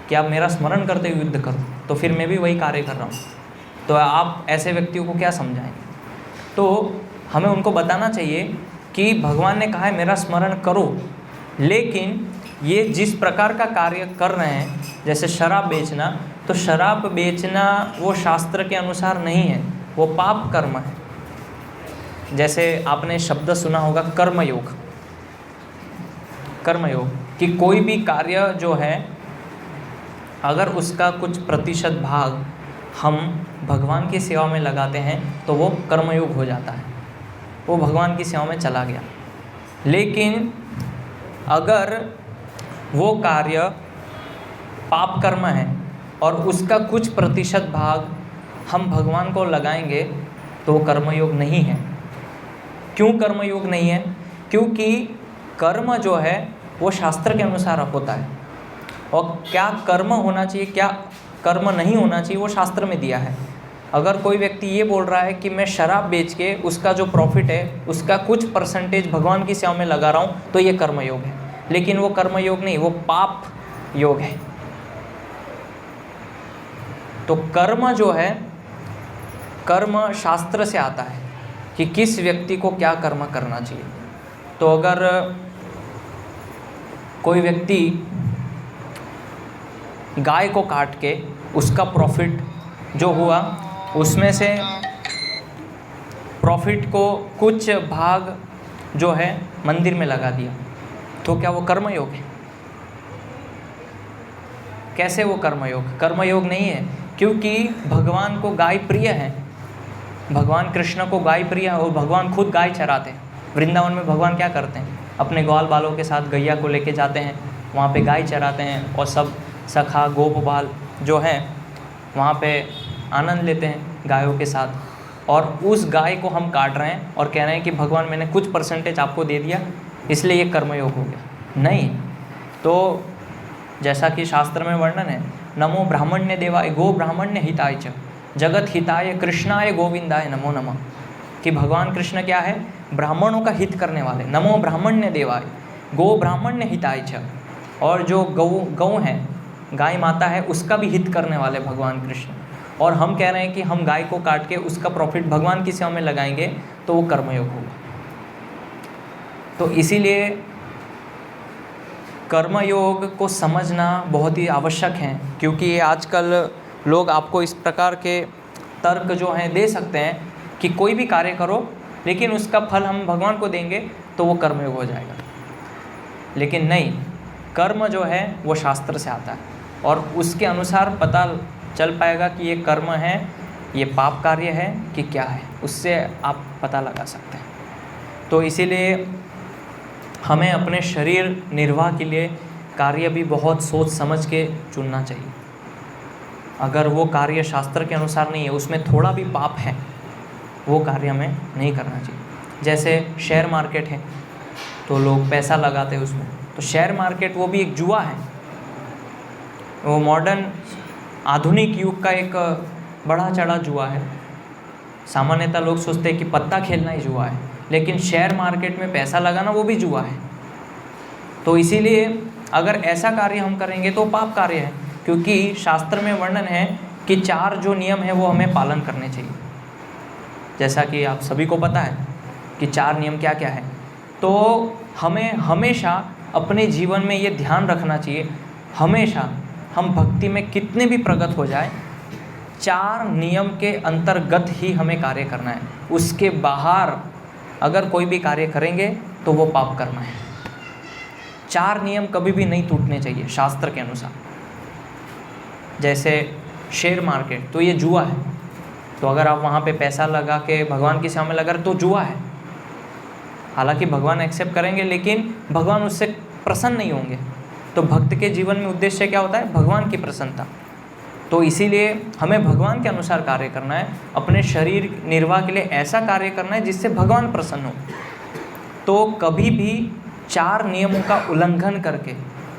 कि आप मेरा स्मरण करते हुए युद्ध करो, तो फिर मैं भी वही कार्य कर रहा हूँ। तो आप ऐसे व्यक्तियों को क्या समझाएं? तो हमें उनको बताना चाहिए कि भगवान ने कहा है मेरा स्मरण करो, लेकिन ये जिस प्रकार का कार्य कर रहे हैं, जैसे शराब बेचना, तो शराब बेचना वो शास्त्र के अनुसार नहीं है, वो पाप कर्म है। जैसे आपने शब्द सुना होगा कर्मयोग, कर्मयोग कि कोई भी कार्य जो है अगर उसका कुछ प्रतिशत भाग हम भगवान की सेवा में लगाते हैं तो वो कर्मयोग हो जाता है, वो भगवान की सेवा में चला गया। लेकिन अगर वो कार्य पाप कर्म है और उसका कुछ प्रतिशत भाग हम भगवान को लगाएंगे तो वो कर्मयोग नहीं है। क्यों कर्मयोग नहीं है? क्योंकि कर्म जो है वो शास्त्र के अनुसार होता है, और क्या कर्म होना चाहिए, क्या कर्म नहीं होना चाहिए, वो शास्त्र में दिया है। अगर कोई व्यक्ति ये बोल रहा है कि मैं शराब बेच के उसका जो प्रॉफिट है उसका कुछ परसेंटेज भगवान की सेवा में लगा रहा हूँ, तो ये कर्मयोग है। लेकिन वो कर्मयोग नहीं, वो पाप योग है। तो कर्म जो है, कर्म शास्त्र से आता है कि किस व्यक्ति को क्या कर्म करना चाहिए। तो अगर कोई व्यक्ति गाय को काट के उसका प्रॉफिट जो हुआ उसमें से प्रॉफिट को कुछ भाग जो है मंदिर में लगा दिया, तो क्या वो कर्मयोग है? कैसे वो कर्मयोग? कर्मयोग नहीं है, क्योंकि भगवान को गाय प्रिय है, भगवान कृष्ण को गाय प्रिय है, और भगवान खुद गाय चराते हैं। वृंदावन में भगवान क्या करते हैं? अपने ग्वाल बालों के साथ गैया को लेके जाते हैं, वहाँ पे गाय चराते हैं, और सब सखा गोप बाल जो हैं वहाँ पे आनंद लेते हैं गायों के साथ। और उस गाय को हम काट रहे हैं और कह रहे हैं कि भगवान मैंने कुछ परसेंटेज आपको दे दिया इसलिए ये कर्मयोग हो गया। नहीं। तो जैसा कि शास्त्र में वर्णन है, नमो ब्राह्मण्य देवाय गो ब्राह्मण्य हिताय च जगत हिताय कृष्णाय गोविंदाय नमो नमः, कि भगवान कृष्ण क्या है? ब्राह्मणों का हित करने वाले। नमो ब्राह्मण्य देवाय गो ब्राह्मण्य हिताय च, और जो गौ है, गाय माता है, उसका भी हित करने वाले भगवान कृष्ण। और हम कह रहे हैं कि हम गाय को काट के उसका प्रॉफिट भगवान की सेवा में लगाएंगे तो वो कर्मयोग होगा। तो इसीलिए कर्मयोग को समझना बहुत ही आवश्यक है, क्योंकि ये आजकल लोग आपको इस प्रकार के तर्क जो हैं दे सकते हैं कि कोई भी कार्य करो लेकिन उसका फल हम भगवान को देंगे तो वो कर्मयोग हो जाएगा। लेकिन नहीं, कर्म जो है वो शास्त्र से आता है, और उसके अनुसार पता चल पाएगा कि ये कर्म है, ये पाप कार्य है कि क्या है, उससे आप पता लगा सकते हैं। तो इसीलिए हमें अपने शरीर निर्वाह के लिए कार्य भी बहुत सोच समझ के चुनना चाहिए। अगर वो कार्य शास्त्र के अनुसार नहीं है, उसमें थोड़ा भी पाप है, वो कार्य हमें नहीं करना चाहिए। जैसे शेयर मार्केट है तो लोग पैसा लगाते हैं उसमें, तो शेयर मार्केट वो भी एक जुआ है, वो मॉडर्न आधुनिक युग का एक बड़ा चढ़ा जुआ है। सामान्यतः लोग सोचते हैं कि पत्ता खेलना ही जुआ है, लेकिन शेयर मार्केट में पैसा लगाना वो भी जुआ है। तो इसीलिए अगर ऐसा कार्य हम करेंगे तो पाप कार्य है, क्योंकि शास्त्र में वर्णन है कि 4 जो नियम है वो हमें पालन करने चाहिए। जैसा कि आप सभी को पता है कि 4 नियम क्या क्या है। तो हमें हमेशा अपने जीवन में ये ध्यान रखना चाहिए, हमेशा हम भक्ति में कितने भी प्रगत हो जाए, 4 नियम के अंतर्गत ही हमें कार्य करना है। उसके बाहर अगर कोई भी कार्य करेंगे तो वो पाप कर्म है। 4 नियम कभी भी नहीं टूटने चाहिए शास्त्र के अनुसार। जैसे शेयर मार्केट, तो ये जुआ है, तो अगर आप वहाँ पे पैसा लगा के भगवान की सेवा में लगा रहे तो जुआ है। हालांकि भगवान एक्सेप्ट करेंगे, लेकिन भगवान उससे प्रसन्न नहीं होंगे। तो भक्त के जीवन में उद्देश्य क्या होता है? भगवान की प्रसन्नता। तो इसीलिए हमें भगवान के अनुसार कार्य करना है, अपने शरीर निर्वाह के लिए ऐसा कार्य करना है जिससे भगवान प्रसन्न हो। तो कभी भी 4 नियमों का उल्लंघन करके,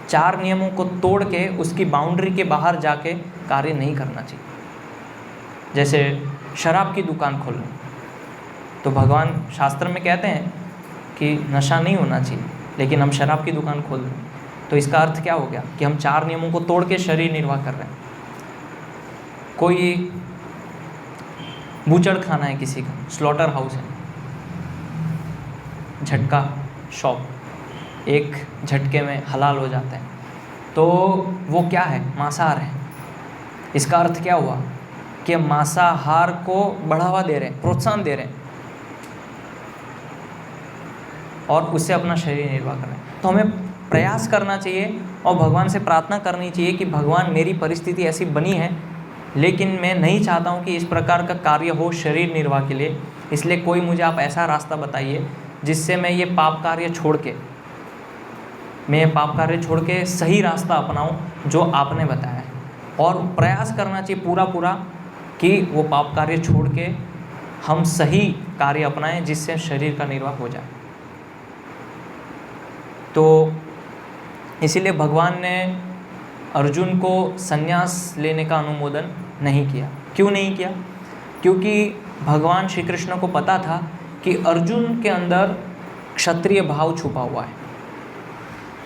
4 नियमों को तोड़ के उसकी बाउंड्री के बाहर जाके कार्य नहीं करना चाहिए। जैसे शराब की दुकान खोल रहे हैं, तो भगवान शास्त्र में कहते हैं कि नशा नहीं होना चाहिए, लेकिन हम शराब की दुकान खोल रहे हैं, तो इसका अर्थ क्या हो गया कि हम 4 नियमों को तोड़ के शरीर निर्वाह कर रहे हैं। कोई बूचड़ खाना है, किसी का स्लॉटर हाउस है, झटका शॉप, एक झटके में हलाल हो जाता है, तो वो क्या है, मांसाहार है। इसका अर्थ क्या हुआ कि मांसाहार को बढ़ावा दे रहे हैं, प्रोत्साहन दे रहे हैं और उससे अपना शरीर निर्वाह कर रहे हैं। तो हमें प्रयास करना चाहिए और भगवान से प्रार्थना करनी चाहिए कि भगवान मेरी परिस्थिति ऐसी बनी है, लेकिन मैं नहीं चाहता हूँ कि इस प्रकार का कार्य हो शरीर निर्वाह के लिए, इसलिए कोई मुझे आप ऐसा रास्ता बताइए जिससे मैं ये पाप कार्य छोड़ के सही रास्ता अपनाऊं जो आपने बताया है। और प्रयास करना चाहिए पूरा कि वो पाप कार्य छोड़ के हम सही कार्य अपनाएं जिससे शरीर का निर्वाह हो जाए। तो इसीलिए भगवान ने अर्जुन को संन्यास लेने का अनुमोदन नहीं किया। क्यों नहीं किया? क्योंकि भगवान श्री कृष्ण को पता था कि अर्जुन के अंदर क्षत्रिय भाव छुपा हुआ है,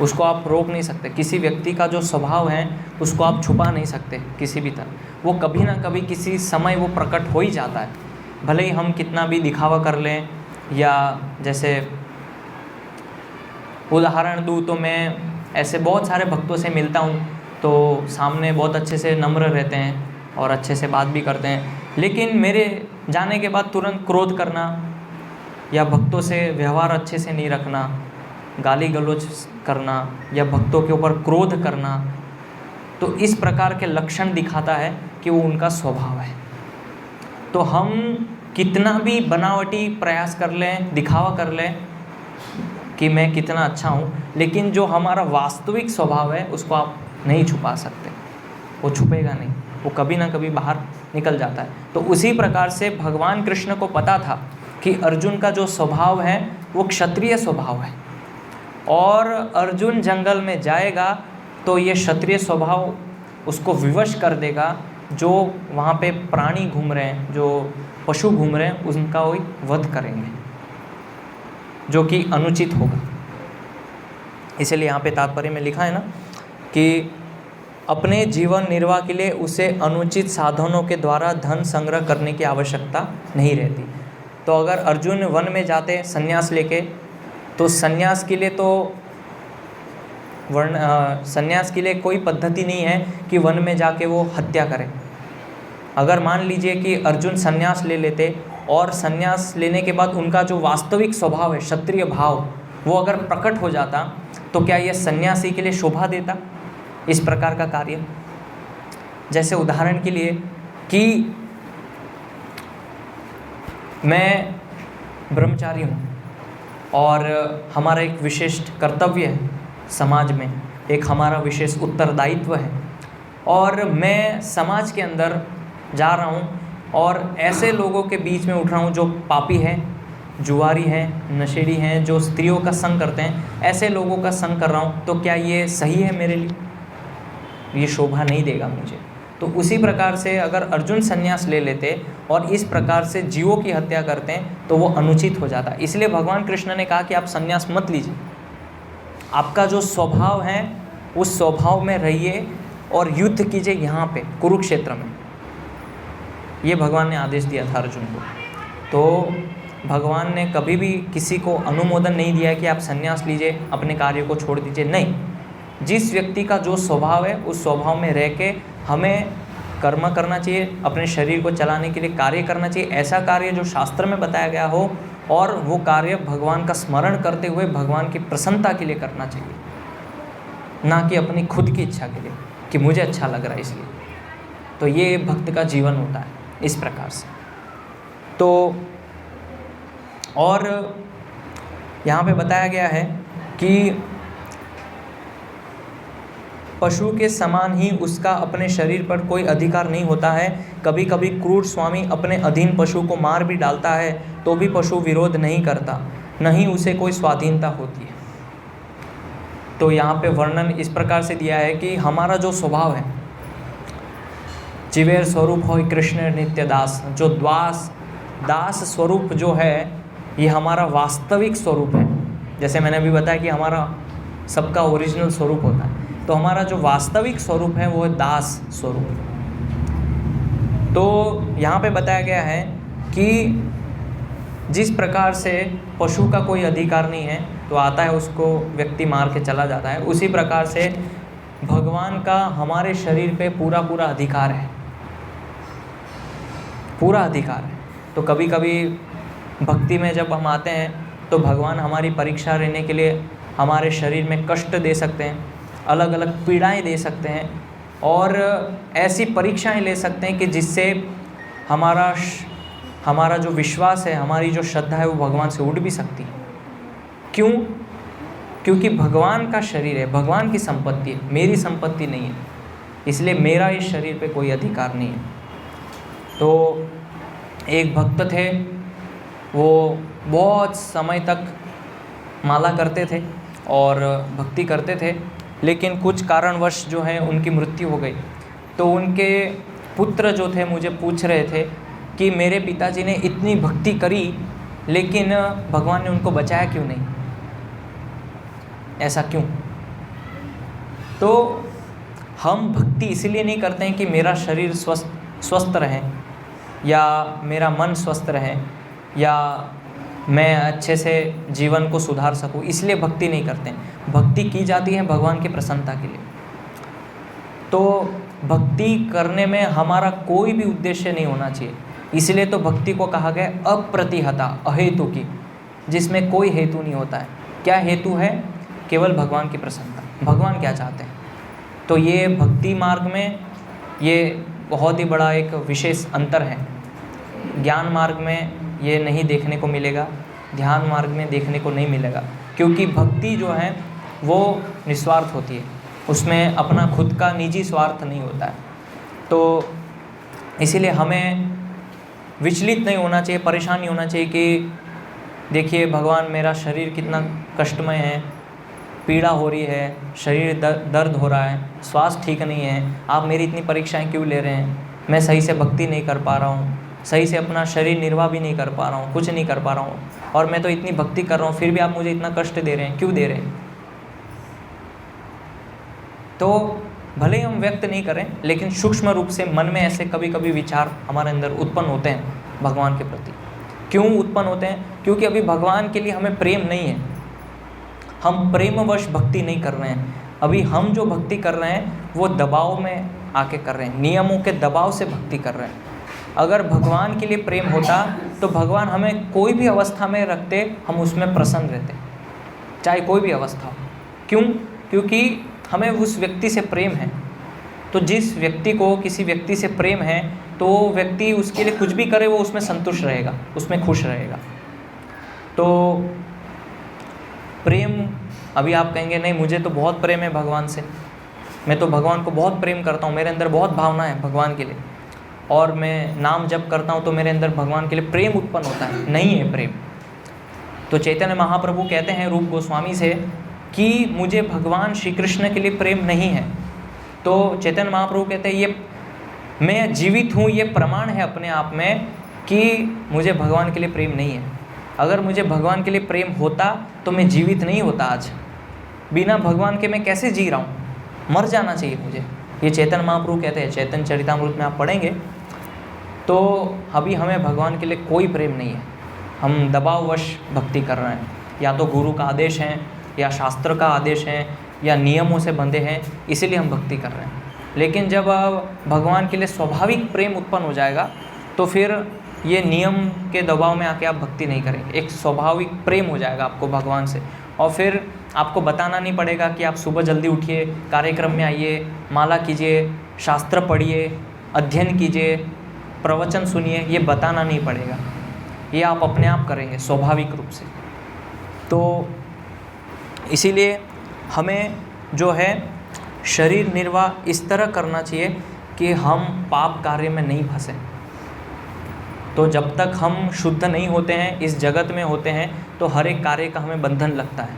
उसको आप रोक नहीं सकते। किसी व्यक्ति का जो स्वभाव है उसको आप छुपा नहीं सकते किसी भी तरह, वो कभी ना कभी किसी समय वो प्रकट हो ही जाता है। भले ही हम कितना भी दिखावा कर लें, या जैसे उदाहरण दूँ तो मैं ऐसे बहुत सारे भक्तों से मिलता हूँ, तो सामने बहुत अच्छे से नम्र रहते हैं और अच्छे से बात भी करते हैं, लेकिन मेरे जाने के बाद तुरंत क्रोध करना या भक्तों से व्यवहार अच्छे से नहीं रखना, गाली गलौज करना या भक्तों के ऊपर क्रोध करना, तो इस प्रकार के लक्षण दिखाता है कि वो उनका स्वभाव है। तो हम कितना भी बनावटी प्रयास कर लें, दिखावा कर लें कि मैं कितना अच्छा हूँ, लेकिन जो हमारा वास्तविक स्वभाव है उसको आप नहीं छुपा सकते, वो छुपेगा नहीं, वो कभी ना कभी बाहर निकल जाता है। तो उसी प्रकार से भगवान कृष्ण को पता था कि अर्जुन का जो स्वभाव है वो क्षत्रिय स्वभाव है, और अर्जुन जंगल में जाएगा तो ये क्षत्रिय स्वभाव उसको विवश कर देगा। जो वहाँ पे प्राणी घूम रहे हैं, जो पशु घूम रहे हैं, उनका वही वध करेंगे, जो कि अनुचित होगा। इसलिए यहाँ पे तात्पर्य में लिखा है ना कि अपने जीवन निर्वाह के लिए उसे अनुचित साधनों के द्वारा धन संग्रह करने की आवश्यकता नहीं रहती। तो अगर अर्जुन वन में जाते संन्यास लेके, तो संन्यास के लिए तो संन्यास के लिए कोई पद्धति नहीं है कि वन में जाके वो हत्या करें। अगर मान लीजिए कि अर्जुन संन्यास ले लेते और संन्यास लेने के बाद उनका जो वास्तविक स्वभाव है क्षत्रिय भाव, वो अगर प्रकट हो जाता, तो क्या यह सन्यासी के लिए शोभा देता इस प्रकार का कार्य? जैसे उदाहरण के लिए कि मैं ब्रह्मचारी हूँ और हमारा एक विशिष्ट कर्तव्य है समाज में, एक हमारा विशेष उत्तरदायित्व है, और मैं समाज के अंदर जा रहा हूँ और ऐसे लोगों के बीच में उठ रहा हूँ जो पापी हैं, जुआरी हैं, नशेड़ी हैं, जो स्त्रियों का संग करते हैं, ऐसे लोगों का संग कर रहा हूँ, तो क्या ये सही है मेरे लिए? ये शोभा नहीं देगा मुझे। तो उसी प्रकार से अगर अर्जुन संन्यास ले लेते और इस प्रकार से जीवों की हत्या करते हैं तो वो अनुचित हो जाता है। इसलिए भगवान कृष्ण ने कहा कि आप संन्यास मत लीजिए, आपका जो स्वभाव है उस स्वभाव में रहिए और युद्ध कीजिए यहाँ पे कुरुक्षेत्र में। ये भगवान ने आदेश दिया था अर्जुन को। तो भगवान ने कभी भी किसी को अनुमोदन नहीं दिया कि आप संन्यास लीजिए, अपने कार्य को छोड़ दीजिए, नहीं। जिस व्यक्ति का जो स्वभाव है उस स्वभाव में रह के हमें कर्म करना चाहिए, अपने शरीर को चलाने के लिए कार्य करना चाहिए, ऐसा कार्य जो शास्त्र में बताया गया हो, और वो कार्य भगवान का स्मरण करते हुए भगवान की प्रसन्नता के लिए करना चाहिए, ना कि अपनी खुद की इच्छा के लिए कि मुझे अच्छा लग रहा है इसलिए। तो ये भक्त का जीवन होता है इस प्रकार से। तो और यहाँ पे बताया गया है कि पशु के समान ही उसका अपने शरीर पर कोई अधिकार नहीं होता है। कभी कभी क्रूर स्वामी अपने अधीन पशु को मार भी डालता है तो भी पशु विरोध नहीं करता, नहीं उसे कोई स्वाधीनता होती है। तो यहाँ पे वर्णन इस प्रकार से दिया है कि हमारा जो स्वभाव है, जीवेर स्वरूप हो कृष्ण नित्य दास। जो दास स्वरूप जो है ये हमारा वास्तविक स्वरूप है। जैसे मैंने अभी बताया कि हमारा सबका ओरिजिनल स्वरूप होता है, तो हमारा जो वास्तविक स्वरूप है वो है दास स्वरूप। तो यहाँ पे बताया गया है कि जिस प्रकार से पशु का कोई अधिकार नहीं है तो आता है उसको व्यक्ति मार के चला जाता है, उसी प्रकार से भगवान का हमारे शरीर पे पूरा अधिकार है, पूरा अधिकार है। तो कभी कभी भक्ति में जब हम आते हैं तो भगवान हमारी परीक्षा लेने के लिए हमारे शरीर में कष्ट दे सकते हैं, अलग अलग पीड़ाएं दे सकते हैं और ऐसी परीक्षाएं ले सकते हैं कि जिससे हमारा जो विश्वास है, हमारी जो श्रद्धा है वो भगवान से उठ भी सकती है। क्यों? क्योंकि भगवान का शरीर है, भगवान की संपत्ति है, मेरी संपत्ति नहीं है, इसलिए मेरा इस शरीर पे कोई अधिकार नहीं है। तो एक भक्त थे, वो बहुत समय तक माला करते थे और भक्ति करते थे, लेकिन कुछ कारणवश जो है उनकी मृत्यु हो गई। तो उनके पुत्र जो थे मुझे पूछ रहे थे कि मेरे पिताजी ने इतनी भक्ति करी लेकिन भगवान ने उनको बचाया क्यों नहीं, ऐसा क्यों? तो हम भक्ति इसलिए नहीं करते हैं कि मेरा शरीर स्वस्थ रहे या मेरा मन स्वस्थ रहे या मैं अच्छे से जीवन को सुधार सकूं, इसलिए भक्ति नहीं करते हैं। भक्ति की जाती है भगवान की प्रसन्नता के लिए। तो भक्ति करने में हमारा कोई भी उद्देश्य नहीं होना चाहिए, इसलिए तो भक्ति को कहा गया अप्रतिहता, अहेतु की, जिसमें कोई हेतु नहीं होता है। क्या हेतु है? केवल भगवान की प्रसन्नता। भगवान क्या चाहते हैं? तो ये भक्ति मार्ग में ये बहुत ही बड़ा एक विशेष अंतर है। ज्ञान मार्ग में ये नहीं देखने को मिलेगा, ध्यान मार्ग में देखने को नहीं मिलेगा, क्योंकि भक्ति जो है वो निस्वार्थ होती है, उसमें अपना खुद का निजी स्वार्थ नहीं होता है। तो इसीलिए हमें विचलित नहीं होना चाहिए, परेशान नहीं होना चाहिए कि देखिए भगवान मेरा शरीर कितना कष्टमय है, पीड़ा हो रही है, शरीर दर्द हो रहा है, स्वास्थ्य ठीक नहीं है, आप मेरी इतनी परीक्षाएं क्यों ले रहे हैं, मैं सही से भक्ति नहीं कर पा रहा हूँ, सही से अपना शरीर निर्वाह भी नहीं कर पा रहा हूँ, कुछ नहीं कर पा रहा हूँ, और मैं तो इतनी भक्ति कर रहा हूँ फिर भी आप मुझे इतना कष्ट दे रहे हैं, क्यों दे रहे हैं? तो भले ही हम व्यक्त नहीं करें, लेकिन सूक्ष्म रूप से मन में ऐसे कभी कभी विचार हमारे अंदर उत्पन्न होते हैं भगवान के प्रति। क्यों उत्पन्न होते हैं? क्योंकि अभी भगवान के लिए हमें प्रेम नहीं है, हम प्रेमवश भक्ति नहीं कर रहे हैं। अभी हम जो भक्ति कर रहे हैं वो दबाव में आके कर रहे हैं, नियमों के दबाव से भक्ति कर रहे हैं। अगर भगवान के लिए प्रेम होता तो भगवान हमें कोई भी अवस्था में रखते, हम उसमें प्रसन्न रहते, चाहे कोई भी अवस्था हो। क्यों? क्योंकि हमें उस व्यक्ति से प्रेम है। तो जिस व्यक्ति को किसी व्यक्ति से प्रेम है तो व्यक्ति उसके लिए कुछ भी करे वो उसमें संतुष्ट रहेगा, उसमें खुश रहेगा। तो प्रेम, अभी आप कहेंगे नहीं मुझे तो बहुत प्रेम है भगवान से, मैं तो भगवान को बहुत प्रेम करता हूँ, मेरे अंदर बहुत भावना है भगवान के लिए, और मैं नाम जप करता हूँ तो मेरे अंदर भगवान के लिए प्रेम उत्पन्न होता है। नहीं है प्रेम। तो चैतन्य महाप्रभु कहते हैं रूप गोस्वामी से कि मुझे भगवान श्री कृष्ण के लिए प्रेम नहीं है। तो चैतन्य महाप्रभु कहते हैं ये मैं जीवित हूँ, ये प्रमाण है अपने आप में कि मुझे भगवान के लिए प्रेम नहीं है। अगर मुझे भगवान के लिए प्रेम होता तो मैं जीवित नहीं होता आज। बिना भगवान के मैं कैसे जी रहा हूँ? मर जाना चाहिए मुझे। ये चैतन्य महाप्रभु कहते हैं, चैतन्य चरितामृत में आप पढ़ेंगे। तो अभी हमें भगवान के लिए कोई प्रेम नहीं है, हम दबाववश भक्ति कर रहे हैं। या तो गुरु का आदेश है या शास्त्र का आदेश है या नियमों से बंधे हैं, इसीलिए हम भक्ति कर रहे हैं। लेकिन जब भगवान के लिए स्वाभाविक प्रेम उत्पन्न हो जाएगा तो फिर ये नियम के दबाव में आके आप भक्ति नहीं करेंगे। एक स्वाभाविक प्रेम हो जाएगा आपको भगवान से, और फिर आपको बताना नहीं पड़ेगा कि आप सुबह जल्दी उठिए, कार्यक्रम में आइए, माला कीजिए, शास्त्र पढ़िए, अध्ययन कीजिए, प्रवचन सुनिए, ये बताना नहीं पड़ेगा। ये आप अपने आप करेंगे स्वाभाविक रूप से। तो इसीलिए हमें जो है शरीर निर्वाह इस तरह करना चाहिए कि हम पाप कार्य में नहीं फंसे। तो जब तक हम शुद्ध नहीं होते हैं, इस जगत में होते हैं, तो हर एक कार्य का हमें बंधन लगता है।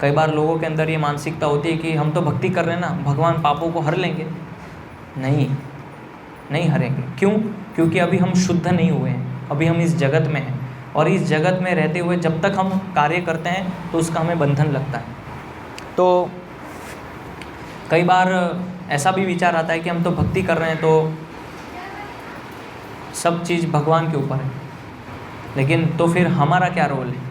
कई बार लोगों के अंदर ये मानसिकता होती है कि हम तो भक्ति कर रहे हैं ना, भगवान पापों को हर लेंगे। नहीं, नहीं हारेंगे। क्यों? क्योंकि अभी हम शुद्ध नहीं हुए हैं, अभी हम इस जगत में हैं, और इस जगत में रहते हुए जब तक हम कार्य करते हैं तो उसका हमें बंधन लगता है। तो कई बार ऐसा भी विचार आता है कि हम तो भक्ति कर रहे हैं तो सब चीज़ भगवान के ऊपर है, लेकिन तो फिर हमारा क्या रोल है?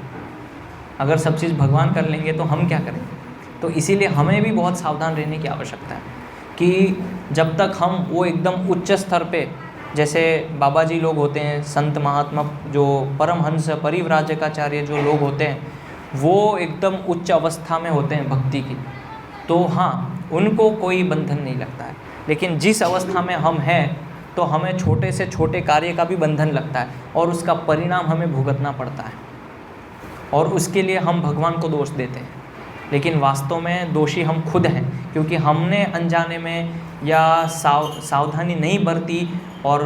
अगर सब चीज़ भगवान कर लेंगे तो हम क्या करेंगे? तो इसीलिए हमें भी बहुत सावधान रहने की आवश्यकता है कि जब तक हम वो एकदम उच्च स्तर पे, जैसे बाबा जी लोग होते हैं, संत महात्मा जो परमहंस परिव्राजकाचार्य जो लोग होते हैं, वो एकदम उच्च अवस्था में होते हैं भक्ति की, तो हाँ उनको कोई बंधन नहीं लगता है। लेकिन जिस अवस्था में हम हैं तो हमें छोटे से छोटे कार्य का भी बंधन लगता है और उसका परिणाम हमें भुगतना पड़ता है, और उसके लिए हम भगवान को दोष देते हैं। लेकिन वास्तव में दोषी हम खुद हैं, क्योंकि हमने अनजाने में या सावधानी नहीं बरती, और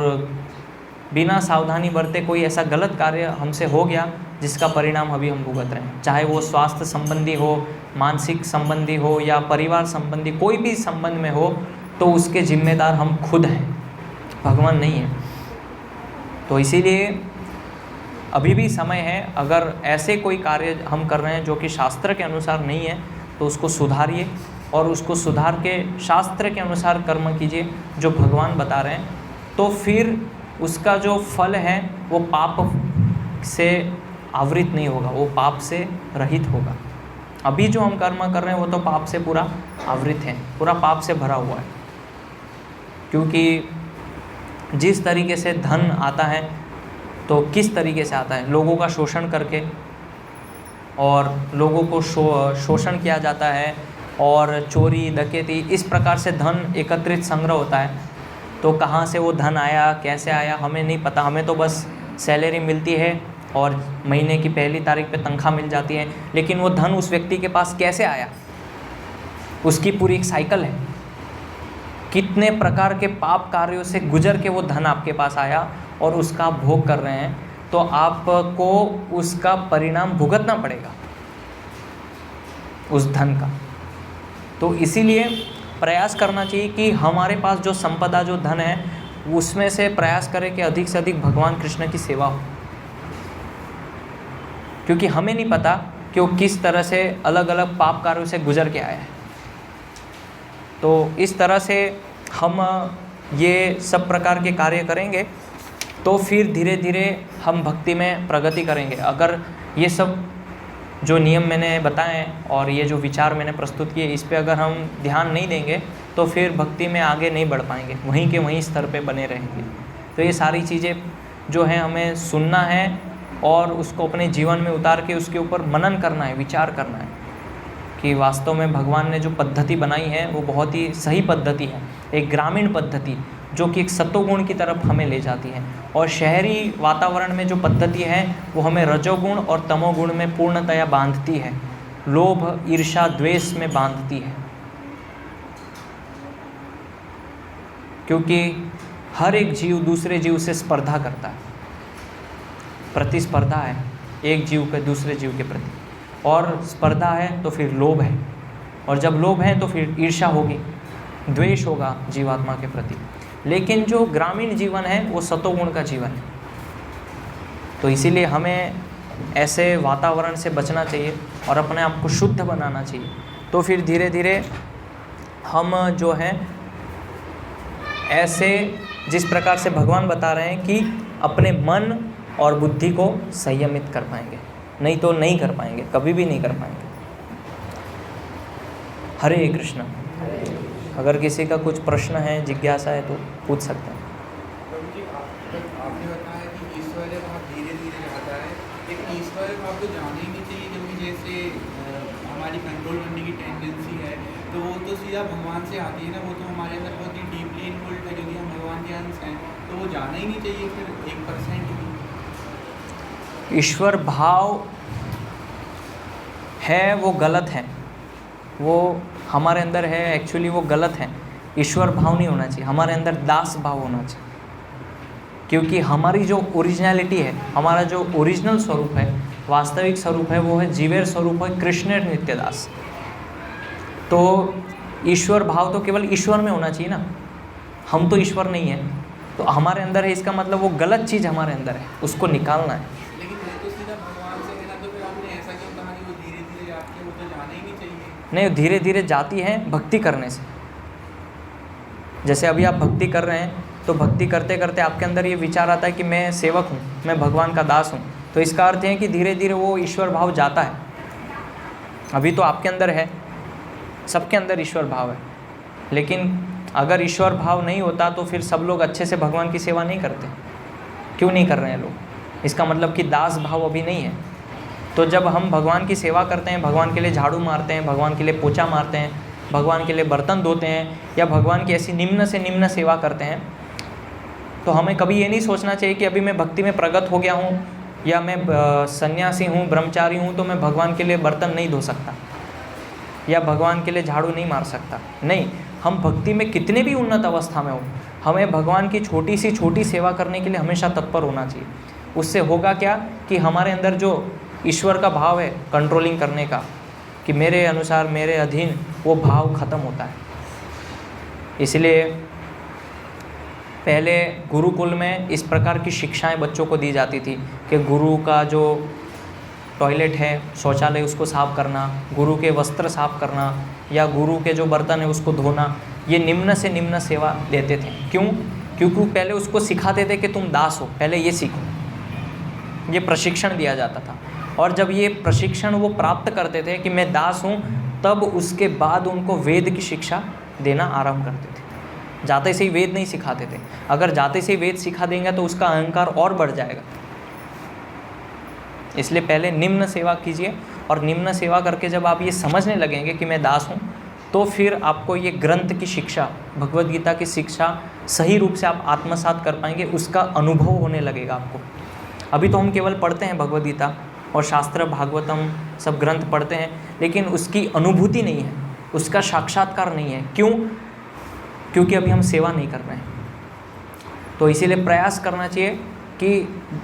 बिना सावधानी बरते कोई ऐसा गलत कार्य हमसे हो गया जिसका परिणाम अभी हम भुगत रहे हैं। चाहे वो स्वास्थ्य संबंधी हो, मानसिक संबंधी हो, या परिवार संबंधी कोई भी संबंध में हो, तो उसके जिम्मेदार हम खुद हैं, भगवान नहीं है। तो इसीलिए अभी भी समय है, अगर ऐसे कोई कार्य हम कर रहे हैं जो कि शास्त्र के अनुसार नहीं है तो उसको सुधारिए, और उसको सुधार के शास्त्र के अनुसार कर्म कीजिए जो भगवान बता रहे हैं। तो फिर उसका जो फल है वो पाप से आवृत नहीं होगा, वो पाप से रहित होगा। अभी जो हम कर्म कर रहे हैं वो तो पाप से पूरा आवृत है, पूरा पाप से भरा हुआ है। क्योंकि जिस तरीके से धन आता है तो किस तरीके से आता है? लोगों का शोषण करके, और लोगों को शोषण किया जाता है, और चोरी डकैती, इस प्रकार से धन एकत्रित संग्रह होता है। तो कहाँ से वो धन आया, कैसे आया, हमें नहीं पता। हमें तो बस सैलरी मिलती है और महीने की पहली तारीख पे तनख्वाह मिल जाती है, लेकिन वो धन उस व्यक्ति के पास कैसे आया, उसकी पूरी एक साइकिल है। कितने प्रकार के पाप कार्यों से गुजर के वो धन आपके पास आया और उसका आप भोग कर रहे हैं, तो आपको उसका परिणाम भुगतना पड़ेगा उस धन का। तो इसीलिए प्रयास करना चाहिए कि हमारे पास जो संपदा, जो धन है, उसमें से प्रयास करें कि अधिक से अधिक भगवान कृष्ण की सेवा हो। क्योंकि हमें नहीं पता कि वो किस तरह से अलग अलग पाप कार्यों से गुजर के आया है। तो इस तरह से हम ये सब प्रकार के कार्य करेंगे तो फिर धीरे धीरे हम भक्ति में प्रगति करेंगे। अगर ये सब जो नियम मैंने बताए और ये जो विचार मैंने प्रस्तुत किए, इस पे अगर हम ध्यान नहीं देंगे तो फिर भक्ति में आगे नहीं बढ़ पाएंगे, वहीं के वहीं स्तर पे बने रहेंगे। तो ये सारी चीज़ें जो हैं हमें सुनना है और उसको अपने जीवन में उतार के उसके ऊपर मनन करना है, विचार करना है कि वास्तव में भगवान ने जो पद्धति बनाई है वो बहुत ही सही पद्धति है, एक ग्रामीण पद्धति जो कि एक सत्वगुण की तरफ हमें ले जाती है। और शहरी वातावरण में जो पद्धति है वो हमें रजोगुण और तमोगुण में पूर्णतया बांधती है, लोभ ईर्ष्या द्वेष में बांधती है। क्योंकि हर एक जीव दूसरे जीव से स्पर्धा करता है, प्रतिस्पर्धा है एक जीव के दूसरे जीव के प्रति, और स्पर्धा है तो फिर लोभ है, और जब लोभ है तो फिर ईर्ष्या होगी, द्वेष होगा जीवात्मा के प्रति। लेकिन जो ग्रामीण जीवन है वो सतोगुण का जीवन है। तो इसीलिए हमें ऐसे वातावरण से बचना चाहिए और अपने आप को शुद्ध बनाना चाहिए। तो फिर धीरे धीरे हम जो हैं ऐसे जिस प्रकार से भगवान बता रहे हैं कि अपने मन और बुद्धि को संयमित कर पाएंगे, नहीं तो नहीं कर पाएंगे, कभी भी नहीं कर पाएंगे। हरे कृष्ण। अगर किसी का कुछ प्रश्न है, जिज्ञासा है तो पूछ सकते हैं। आपने बताया कि ईश्वर भाव धीरे धीरे आता है, लेकिन ईश्वर भाव को जाना ही नहीं चाहिए, क्योंकि जैसे हमारी कंट्रोल करने की टेंडेंसी है तो वो तो सीधा भगवान से आती है ना, वो तो हमारे अंदर बहुत ही डीपली इन्वॉल्व है, क्योंकि हम भगवान के अंश हैं, तो वो जाना ही नहीं चाहिए फिर 1% भी। ईश्वर भाव है वो गलत है, वो हमारे अंदर है, एक्चुअली वो गलत है। ईश्वर भाव नहीं होना चाहिए, हमारे अंदर दास भाव होना चाहिए। क्योंकि हमारी जो ओरिजिनलिटी है, हमारा जो ओरिजिनल स्वरूप है, वास्तविक स्वरूप है, वो है जीवेर स्वरूप है कृष्ण नित्यदास। तो ईश्वर भाव तो केवल ईश्वर में होना चाहिए ना, हम तो ईश्वर नहीं है। तो हमारे अंदर है, इसका मतलब वो गलत चीज़ हमारे अंदर है, उसको निकालना है। लेकिन मैं तो सीधा भगवान से है ना, तो फिर आपने ऐसा क्यों कहा कि वो धीरे धीरे जाती है, वो तो जाना ही नहीं चाहिए। नहीं, धीरे धीरे जाती है भक्ति करने से। जैसे अभी आप भक्ति कर रहे हैं, तो भक्ति करते करते आपके अंदर ये विचार आता है कि मैं सेवक हूँ, मैं भगवान का दास हूँ, तो इसका अर्थ है कि धीरे धीरे वो ईश्वर भाव जाता है। अभी तो आपके अंदर है, सबके अंदर ईश्वर भाव है, लेकिन अगर ईश्वर भाव नहीं होता तो फिर सब लोग अच्छे से भगवान की सेवा नहीं करते। क्यों नहीं कर रहे हैं लोग? इसका मतलब कि दास भाव अभी नहीं है। तो जब हम भगवान की सेवा करते हैं, भगवान के लिए झाड़ू मारते हैं, भगवान के लिए पोछा मारते हैं, भगवान के लिए बर्तन धोते हैं, या भगवान की ऐसी निम्न से निम्न सेवा करते हैं, तो हमें कभी ये नहीं सोचना चाहिए कि अभी मैं भक्ति में प्रगत हो गया हूँ, या मैं सन्यासी हूँ, ब्रह्मचारी हूँ, तो मैं भगवान के लिए बर्तन नहीं धो सकता या भगवान के लिए झाड़ू नहीं मार सकता। नहीं, हम भक्ति में कितने भी उन्नत अवस्था में हो, हमें भगवान की छोटी सी छोटी सेवा करने के लिए हमेशा तत्पर होना चाहिए। उससे होगा क्या कि हमारे अंदर जो ईश्वर का भाव है कंट्रोलिंग करने का, कि मेरे अनुसार मेरे अधीन, वो भाव खत्म होता है। इसलिए पहले गुरुकुल में इस प्रकार की शिक्षाएं बच्चों को दी जाती थी कि गुरु का जो टॉयलेट है, शौचालय, उसको साफ़ करना, गुरु के वस्त्र साफ़ करना, या गुरु के जो बर्तन है उसको धोना, ये निम्न से निम्न सेवा देते थे। क्यों? क्योंकि पहले उसको सिखाते थे कि तुम दास हो, पहले ये सीखो। ये प्रशिक्षण दिया जाता था, और जब ये प्रशिक्षण वो प्राप्त करते थे कि मैं दास हूँ, तब उसके बाद उनको वेद की शिक्षा देना आरंभ करते थे। जाते से ही वेद नहीं सिखाते थे। अगर जाते से ही वेद सिखा देंगे तो उसका अहंकार और बढ़ जाएगा। इसलिए पहले निम्न सेवा कीजिए, और निम्न सेवा करके जब आप ये समझने लगेंगे कि मैं दास हूँ, तो फिर आपको ये ग्रंथ की शिक्षा, भगवद गीता की शिक्षा सही रूप से आप आत्मसात कर पाएंगे, उसका अनुभव होने लगेगा आपको। अभी तो हम केवल पढ़ते हैं भगवद गीता और शास्त्र, भागवतम, सब ग्रंथ पढ़ते हैं, लेकिन उसकी अनुभूति नहीं है, उसका साक्षात्कार नहीं है। क्यों? क्योंकि अभी हम सेवा नहीं कर रहे हैं। तो इसीलिए प्रयास करना चाहिए कि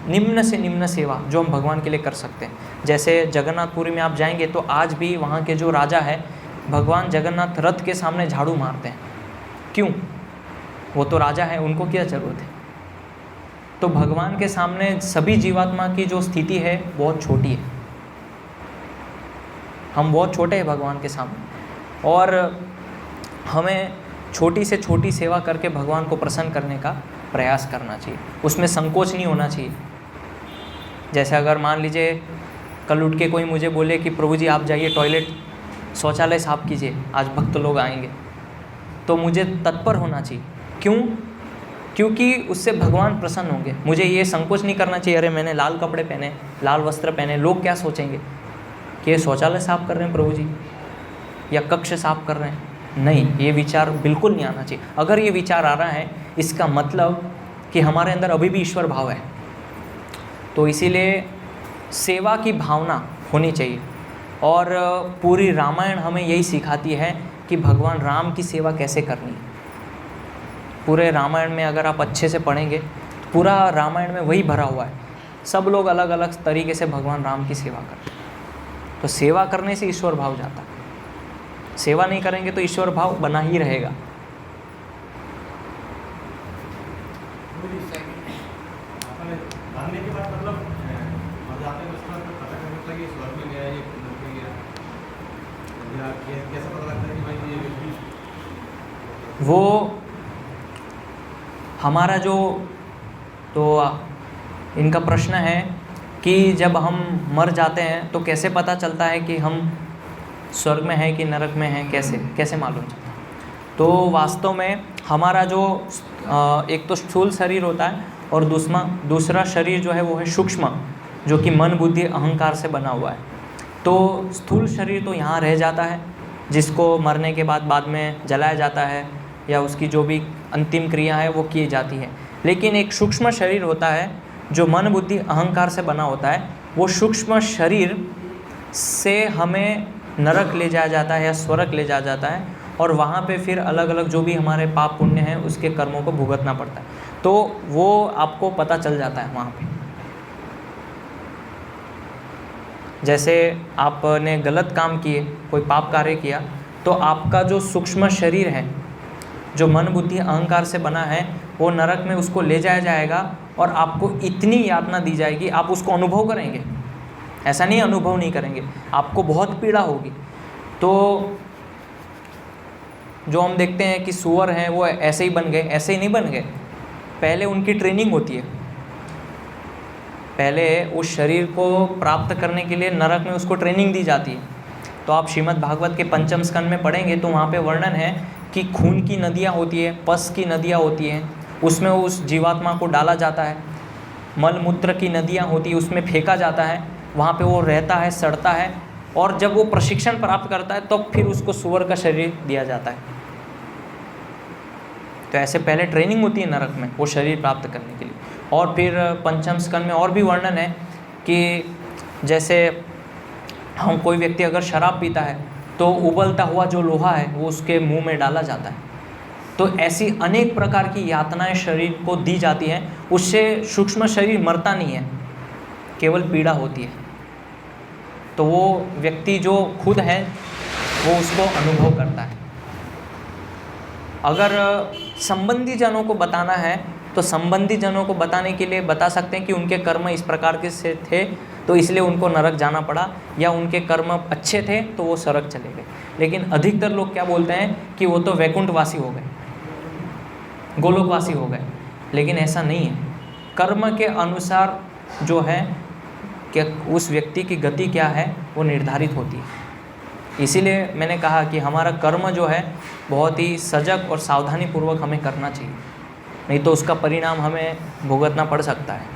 निम्न से निम्न सेवा जो हम भगवान के लिए कर सकते हैं। जैसे जगन्नाथपुरी में आप जाएंगे तो आज भी वहाँ के जो राजा है, भगवान जगन्नाथ रथ के सामने झाड़ू मारते हैं। क्यों? वो तो राजा है, उनको क्या ज़रूरत है? तो भगवान के सामने सभी जीवात्मा की जो स्थिति है बहुत छोटी है। हम बहुत छोटे हैं भगवान के सामने, और हमें छोटी से छोटी सेवा करके भगवान को प्रसन्न करने का प्रयास करना चाहिए। उसमें संकोच नहीं होना चाहिए। जैसे अगर मान लीजिए कल उठ के कोई मुझे बोले कि प्रभु जी आप जाइए टॉयलेट, शौचालय साफ़ कीजिए, आज भक्त लोग आएंगे, तो मुझे तत्पर होना चाहिए। क्यों? क्योंकि उससे भगवान प्रसन्न होंगे। मुझे ये संकोच नहीं करना चाहिए, अरे मैंने लाल कपड़े पहने, लाल वस्त्र पहने, लोग क्या सोचेंगे कि ये शौचालय साफ़ कर रहे हैं प्रभु जी, या कक्ष साफ़ कर रहे हैं। नहीं, ये विचार बिल्कुल नहीं आना चाहिए। अगर ये विचार आ रहा है, इसका मतलब कि हमारे अंदर अभी भी ईश्वर भाव है। तो इसीलिए सेवा की भावना होनी चाहिए, और पूरी रामायण हमें यही सिखाती है कि भगवान राम की सेवा कैसे करनी है। पूरे रामायण में अगर आप अच्छे से पढ़ेंगे तो पूरा रामायण में वही भरा हुआ है। सब लोग अलग अलग तरीके से भगवान राम की सेवा करते हैं। तो सेवा करने से ईश्वर भाव जाता है। सेवा नहीं करेंगे तो ईश्वर भाव बना ही रहेगा। वो हमारा जो, तो इनका प्रश्न है कि जब हम मर जाते हैं तो कैसे पता चलता है कि हम स्वर्ग में हैं कि नरक में हैं, कैसे मालूम चलता है? तो वास्तव में हमारा जो एक तो स्थूल शरीर होता है, और दूसरा शरीर जो है वो है सूक्ष्म, जो कि मन, बुद्धि, अहंकार से बना हुआ है। तो स्थूल शरीर तो यहाँ रह जाता है, जिसको मरने के बाद में जलाया जाता है, या उसकी जो भी अंतिम क्रिया है वो की जाती है। लेकिन एक सूक्ष्म शरीर होता है जो मन, बुद्धि, अहंकार से बना होता है। वो सूक्ष्म शरीर से हमें नरक ले जाया जाता है या स्वर्ग ले जाया जाता है, और वहाँ पे फिर अलग अलग जो भी हमारे पाप पुण्य हैं उसके कर्मों को भुगतना पड़ता है। तो वो आपको पता चल जाता है वहाँ पे। जैसे आपने गलत काम किए, कोई पाप कार्य किया, तो आपका जो सूक्ष्म शरीर है, जो मन, बुद्धि, अहंकार से बना है, वो नरक में उसको ले जाया जाएगा और आपको इतनी यातना दी जाएगी, आप उसको अनुभव करेंगे, ऐसा नहीं अनुभव नहीं करेंगे, आपको बहुत पीड़ा होगी। तो जो हम देखते हैं कि सूअर हैं वो ऐसे ही बन गए, ऐसे ही नहीं बन गए, पहले उनकी ट्रेनिंग होती है। पहले उस शरीर को प्राप्त करने के लिए नरक में उसको ट्रेनिंग दी जाती है। तो आप श्रीमद् भागवत के पंचम स्कंद में पढ़ेंगे तो वहाँ पे वर्णन है कि खून की नदियाँ होती है, पस की नदियाँ होती हैं, उसमें उस जीवात्मा को डाला जाता है। मल मूत्र की नदियाँ होती है, उसमें फेंका जाता है, वहाँ पे वो रहता है, सड़ता है, और जब वो प्रशिक्षण प्राप्त करता है तब तो फिर उसको सूअर का शरीर दिया जाता है। तो ऐसे पहले ट्रेनिंग होती है नरक में वो शरीर प्राप्त करने के लिए। और फिर पंचम स्कंद में और भी वर्णन है कि जैसे हम कोई व्यक्ति अगर शराब पीता है तो उबलता हुआ जो लोहा है वो उसके मुंह में डाला जाता है। तो ऐसी अनेक प्रकार की यातनाएं शरीर को दी जाती हैं, उससे सूक्ष्म शरीर मरता नहीं है, केवल पीड़ा होती है। तो वो व्यक्ति जो खुद है वो उसको अनुभव करता है। अगर संबंधी जनों को बताना है तो संबंधी जनों को बताने के लिए बता सकते हैं कि उनके कर्म इस प्रकार के से थे तो इसलिए उनको नरक जाना पड़ा, या उनके कर्म अच्छे थे तो वो स्वर्ग चले गए। लेकिन अधिकतर लोग क्या बोलते हैं कि वो तो वैकुंठवासी हो गए, गोलोकवासी हो गए, लेकिन ऐसा नहीं है। कर्म के अनुसार जो है कि उस व्यक्ति की गति क्या है वो निर्धारित होती है। इसीलिए मैंने कहा कि हमारा कर्म जो है बहुत ही सजग और सावधानी पूर्वक हमें करना चाहिए, नहीं तो उसका परिणाम हमें भुगतना पड़ सकता है।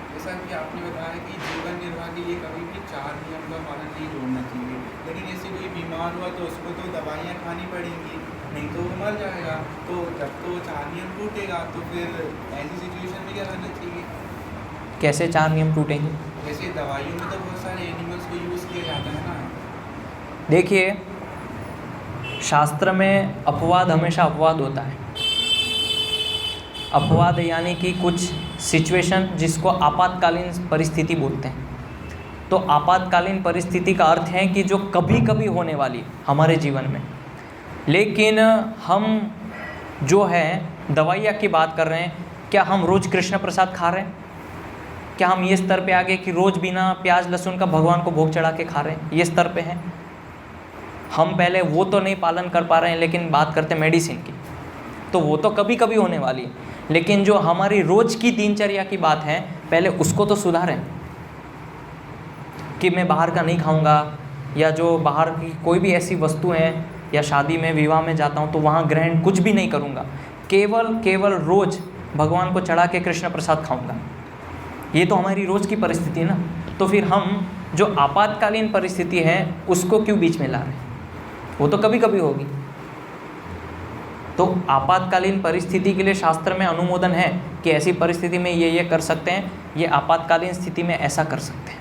जैसा कि आपने बताया कि जीवन निर्वाह के लिए कभी भी 4 नियम का पालन नहीं छोड़ना चाहिए, लेकिन ऐसे कोई बीमार हुआ तो उसको तो दवाइयाँ खानी पड़ेंगी, नहीं तो वो मर जाएगा। तो जब तो 4 नियम टूटेगा तो फिर ऐसी सिचुएशन में क्या करना चाहिए? कैसे 4 नियम टूटेंगे? जैसे दवाइयों में तो बहुत सारे एनिमल्स को यूज़ किया जाता है ना। देखिए, शास्त्र में अपवाद हमेशा अपवाद होता है। अपवाद यानी कि कुछ सिचुएशन जिसको आपातकालीन परिस्थिति बोलते हैं। तो आपातकालीन परिस्थिति का अर्थ है कि जो कभी कभी होने वाली हमारे जीवन में, लेकिन हम जो है दवाइयाँ की बात कर रहे हैं, क्या हम रोज़ कृष्ण प्रसाद खा रहे हैं? क्या हम ये स्तर पे आ गए कि रोज़ बिना प्याज लहसुन का भगवान को भोग चढ़ा के खा रहे हैं? ये स्तर पे हैं हम। पहले वो तो नहीं पालन कर पा रहे हैं, लेकिन बात करते हैं मेडिसिन की, तो वो तो कभी कभी होने वाली है। लेकिन जो हमारी रोज़ की दिनचर्या की बात है, पहले उसको तो सुधारें कि मैं बाहर का नहीं खाऊंगा, या जो बाहर की कोई भी ऐसी वस्तु हैं, या शादी में विवाह में जाता हूं तो वहाँ ग्रहण कुछ भी नहीं करूँगा, केवल रोज़ भगवान को चढ़ा के कृष्ण प्रसाद खाऊंगा। ये तो हमारी रोज़ की परिस्थिति है ना। तो फिर हम जो आपातकालीन परिस्थिति है उसको क्यों बीच में ला रहे हैं? वो तो कभी कभी होगी। तो आपातकालीन परिस्थिति के लिए शास्त्र में अनुमोदन है कि ऐसी परिस्थिति में ये कर सकते हैं, ये आपातकालीन स्थिति में ऐसा कर सकते हैं।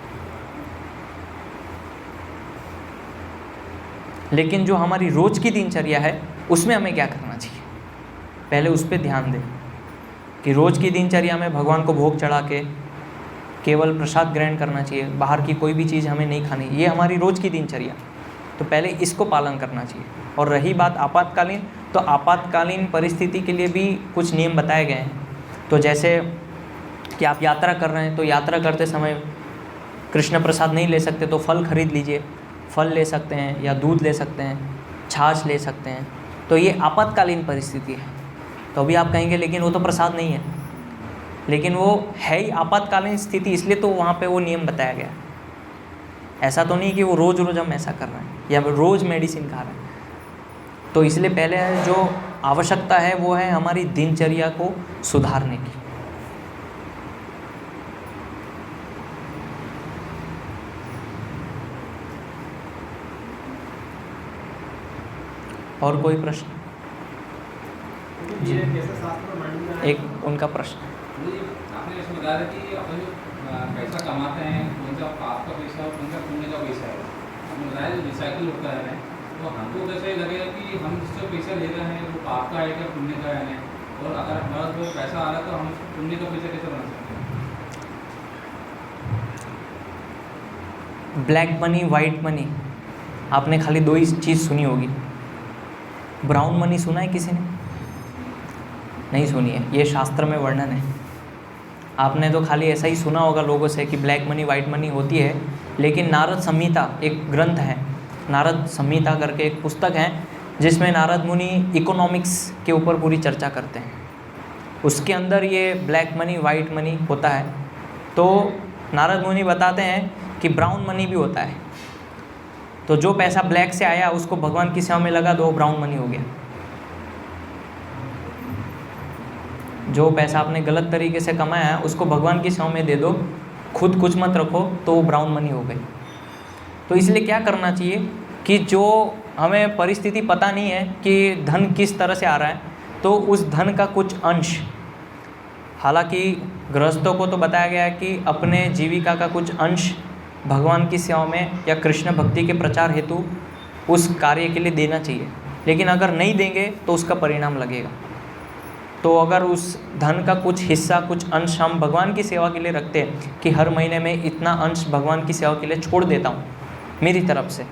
लेकिन जो हमारी रोज़ की दिनचर्या है उसमें हमें क्या करना चाहिए, पहले उस पर ध्यान दें कि रोज़ की दिनचर्या में भगवान को भोग चढ़ा के केवल प्रसाद ग्रहण करना चाहिए, बाहर की कोई भी चीज़ हमें नहीं खानी। ये हमारी रोज़ की दिनचर्या, तो पहले इसको पालन करना चाहिए। और रही बात आपातकालीन, तो आपातकालीन परिस्थिति के लिए भी कुछ नियम बताए गए हैं। तो जैसे कि आप यात्रा कर रहे हैं तो यात्रा करते समय कृष्ण प्रसाद नहीं ले सकते तो फल खरीद लीजिए, फल ले सकते हैं, या दूध ले सकते हैं, छाछ ले सकते हैं। तो ये आपातकालीन परिस्थिति है। तो अभी आप कहेंगे लेकिन वो तो प्रसाद नहीं है, लेकिन वो है ही आपातकालीन स्थिति, इसलिए तो वहाँ पे वो नियम बताया गया। ऐसा तो नहीं कि वो रोज़ रोज़ हम ऐसा कर रहे हैं या रोज़ मेडिसिन खा रहे हैं। तो इसलिए पहले जो आवश्यकता है वो है हमारी दिनचर्या को सुधारने की। और कोई प्रश्न? जी, एक उनका प्रश्न। आपने इसमें बताया कि अपन जो पैसा कमाते हैं कौन सा पाप का पैसा और कौन सा पुण्य का पैसा है। आपने बताया जो रिसाइकिल होता है, तो हमको कैसे लगेगा कि हम जिससे पैसा ले रहे हैं वो पाप का है क्या पुण्य का है, और अगर हमारा कोई पैसा आ रहा है तो हम पुण्य का पैसा कैसे बना सकते हैं? ब्लैक मनी, वाइट मनी, आपने खाली 2 ही चीज़ सुनी होगी। ब्राउन मनी सुना है किसी ने? नहीं सुनी है, ये शास्त्र में वर्णन है। आपने तो खाली ऐसा ही सुना होगा लोगों से कि ब्लैक मनी वाइट मनी होती है, लेकिन नारद संहिता एक ग्रंथ है, नारद संहिता करके एक पुस्तक है जिसमें नारद मुनि इकोनॉमिक्स के ऊपर पूरी चर्चा करते हैं। उसके अंदर ये ब्लैक मनी वाइट मनी होता है। तो नारद मुनि बताते हैं कि ब्राउन मनी भी होता है। तो जो पैसा ब्लैक से आया उसको भगवान की सेवा में लगा दो, ब्राउन मनी हो गया। जो पैसा आपने गलत तरीके से कमाया है उसको भगवान की सेवा में दे दो, खुद कुछ मत रखो, तो वो ब्राउन मनी हो गई। तो इसलिए क्या करना चाहिए कि जो हमें परिस्थिति पता नहीं है कि धन किस तरह से आ रहा है, तो उस धन का कुछ अंश, हालांकि गृहस्थों को तो बताया गया है कि अपने जीविका का कुछ अंश भगवान की सेवा में या कृष्ण भक्ति के प्रचार हेतु उस कार्य के लिए देना चाहिए, लेकिन अगर नहीं देंगे तो उसका परिणाम लगेगा। तो अगर उस धन का कुछ हिस्सा, कुछ अंश हम भगवान की सेवा के लिए रखते हैं कि हर महीने में इतना अंश भगवान की सेवा के लिए छोड़ देता हूँ मेरी तरफ से,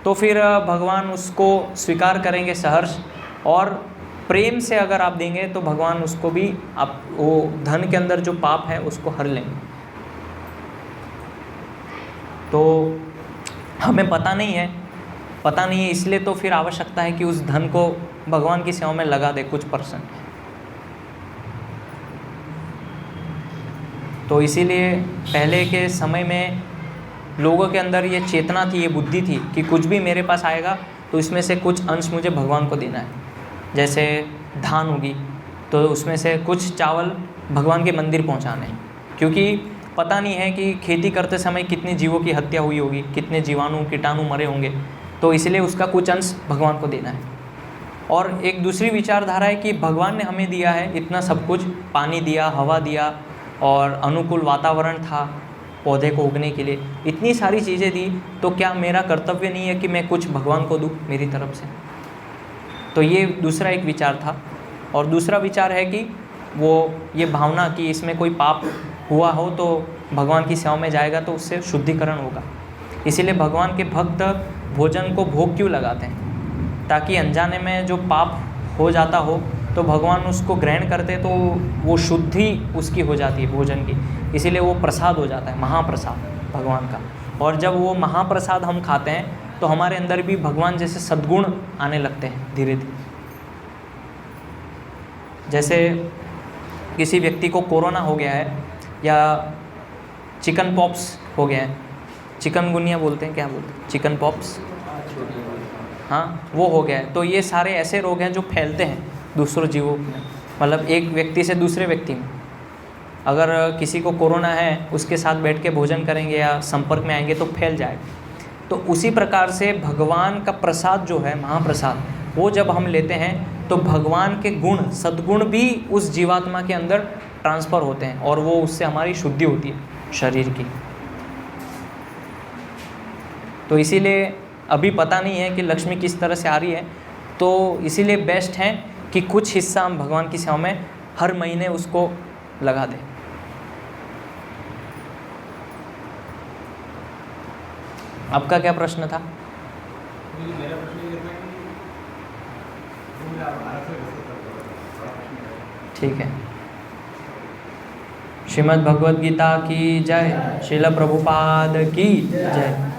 तो फिर भगवान उसको स्वीकार करेंगे सहर्ष, और प्रेम से अगर आप देंगे तो भगवान उसको भी, आप वो धन के अंदर जो पाप है उसको हर लेंगे। तो हमें पता नहीं है इसलिए तो फिर आवश्यकता है कि उस धन को भगवान की सेवा में लगा दे कुछ %। तो इसीलिए पहले के समय में लोगों के अंदर ये चेतना थी, ये बुद्धि थी कि कुछ भी मेरे पास आएगा तो इसमें से कुछ अंश मुझे भगवान को देना है। जैसे धान होगी तो उसमें से कुछ चावल भगवान के मंदिर पहुंचाने हैं, क्योंकि पता नहीं है कि खेती करते समय कितने जीवों की हत्या हुई होगी, कितने जीवाणु कीटाणु मरे होंगे, तो इसलिए उसका कुछ अंश भगवान को देना है। और एक दूसरी विचारधारा है कि भगवान ने हमें दिया है इतना सब कुछ, पानी दिया, हवा दिया, और अनुकूल वातावरण था पौधे को उगने के लिए, इतनी सारी चीज़ें दी, तो क्या मेरा कर्तव्य नहीं है कि मैं कुछ भगवान को दूँ मेरी तरफ से? तो ये दूसरा एक विचार था। और दूसरा विचार है कि वो ये भावना कि इसमें कोई पाप हुआ हो तो भगवान की सेवा में जाएगा तो उससे शुद्धिकरण होगा। इसीलिए भगवान के भक्त भोजन को भोग क्यों लगाते हैं? ताकि अनजाने में जो पाप हो जाता हो तो भगवान उसको ग्रहण करते तो वो शुद्धि उसकी हो जाती है भोजन की, इसीलिए वो प्रसाद हो जाता है, महाप्रसाद भगवान का। और जब वो महाप्रसाद हम खाते हैं तो हमारे अंदर भी भगवान जैसे सद्गुण आने लगते हैं धीरे धीरे। जैसे किसी व्यक्ति को कोरोना हो गया है या चिकन पॉक्स हो गया है, चिकनगुनिया बोलते हैं, क्या बोलते हैं, चिकन पॉक्स, हाँ वो हो गया है, तो ये सारे ऐसे रोग हैं जो फैलते हैं दूसरों जीवों में, मतलब एक व्यक्ति से दूसरे व्यक्ति में। अगर किसी को कोरोना है उसके साथ बैठ के भोजन करेंगे या संपर्क में आएंगे तो फैल जाएगा। तो उसी प्रकार से भगवान का प्रसाद जो है महाप्रसाद, वो जब हम लेते हैं तो भगवान के गुण, सद्गुण भी उस जीवात्मा के अंदर ट्रांसफ़र होते हैं और वो उससे हमारी शुद्धि होती है शरीर की। तो इसीलिए अभी पता नहीं है कि लक्ष्मी किस तरह से आ रही है, तो इसीलिए बेस्ट है कि कुछ हिस्सा हम भगवान की सेवा में हर महीने उसको लगा दें। आपका क्या प्रश्न था? मेरा प्रश्न ये था कि ठीक है। श्रीमद् भगवद गीता की जय, श्रील प्रभुपाद की जय।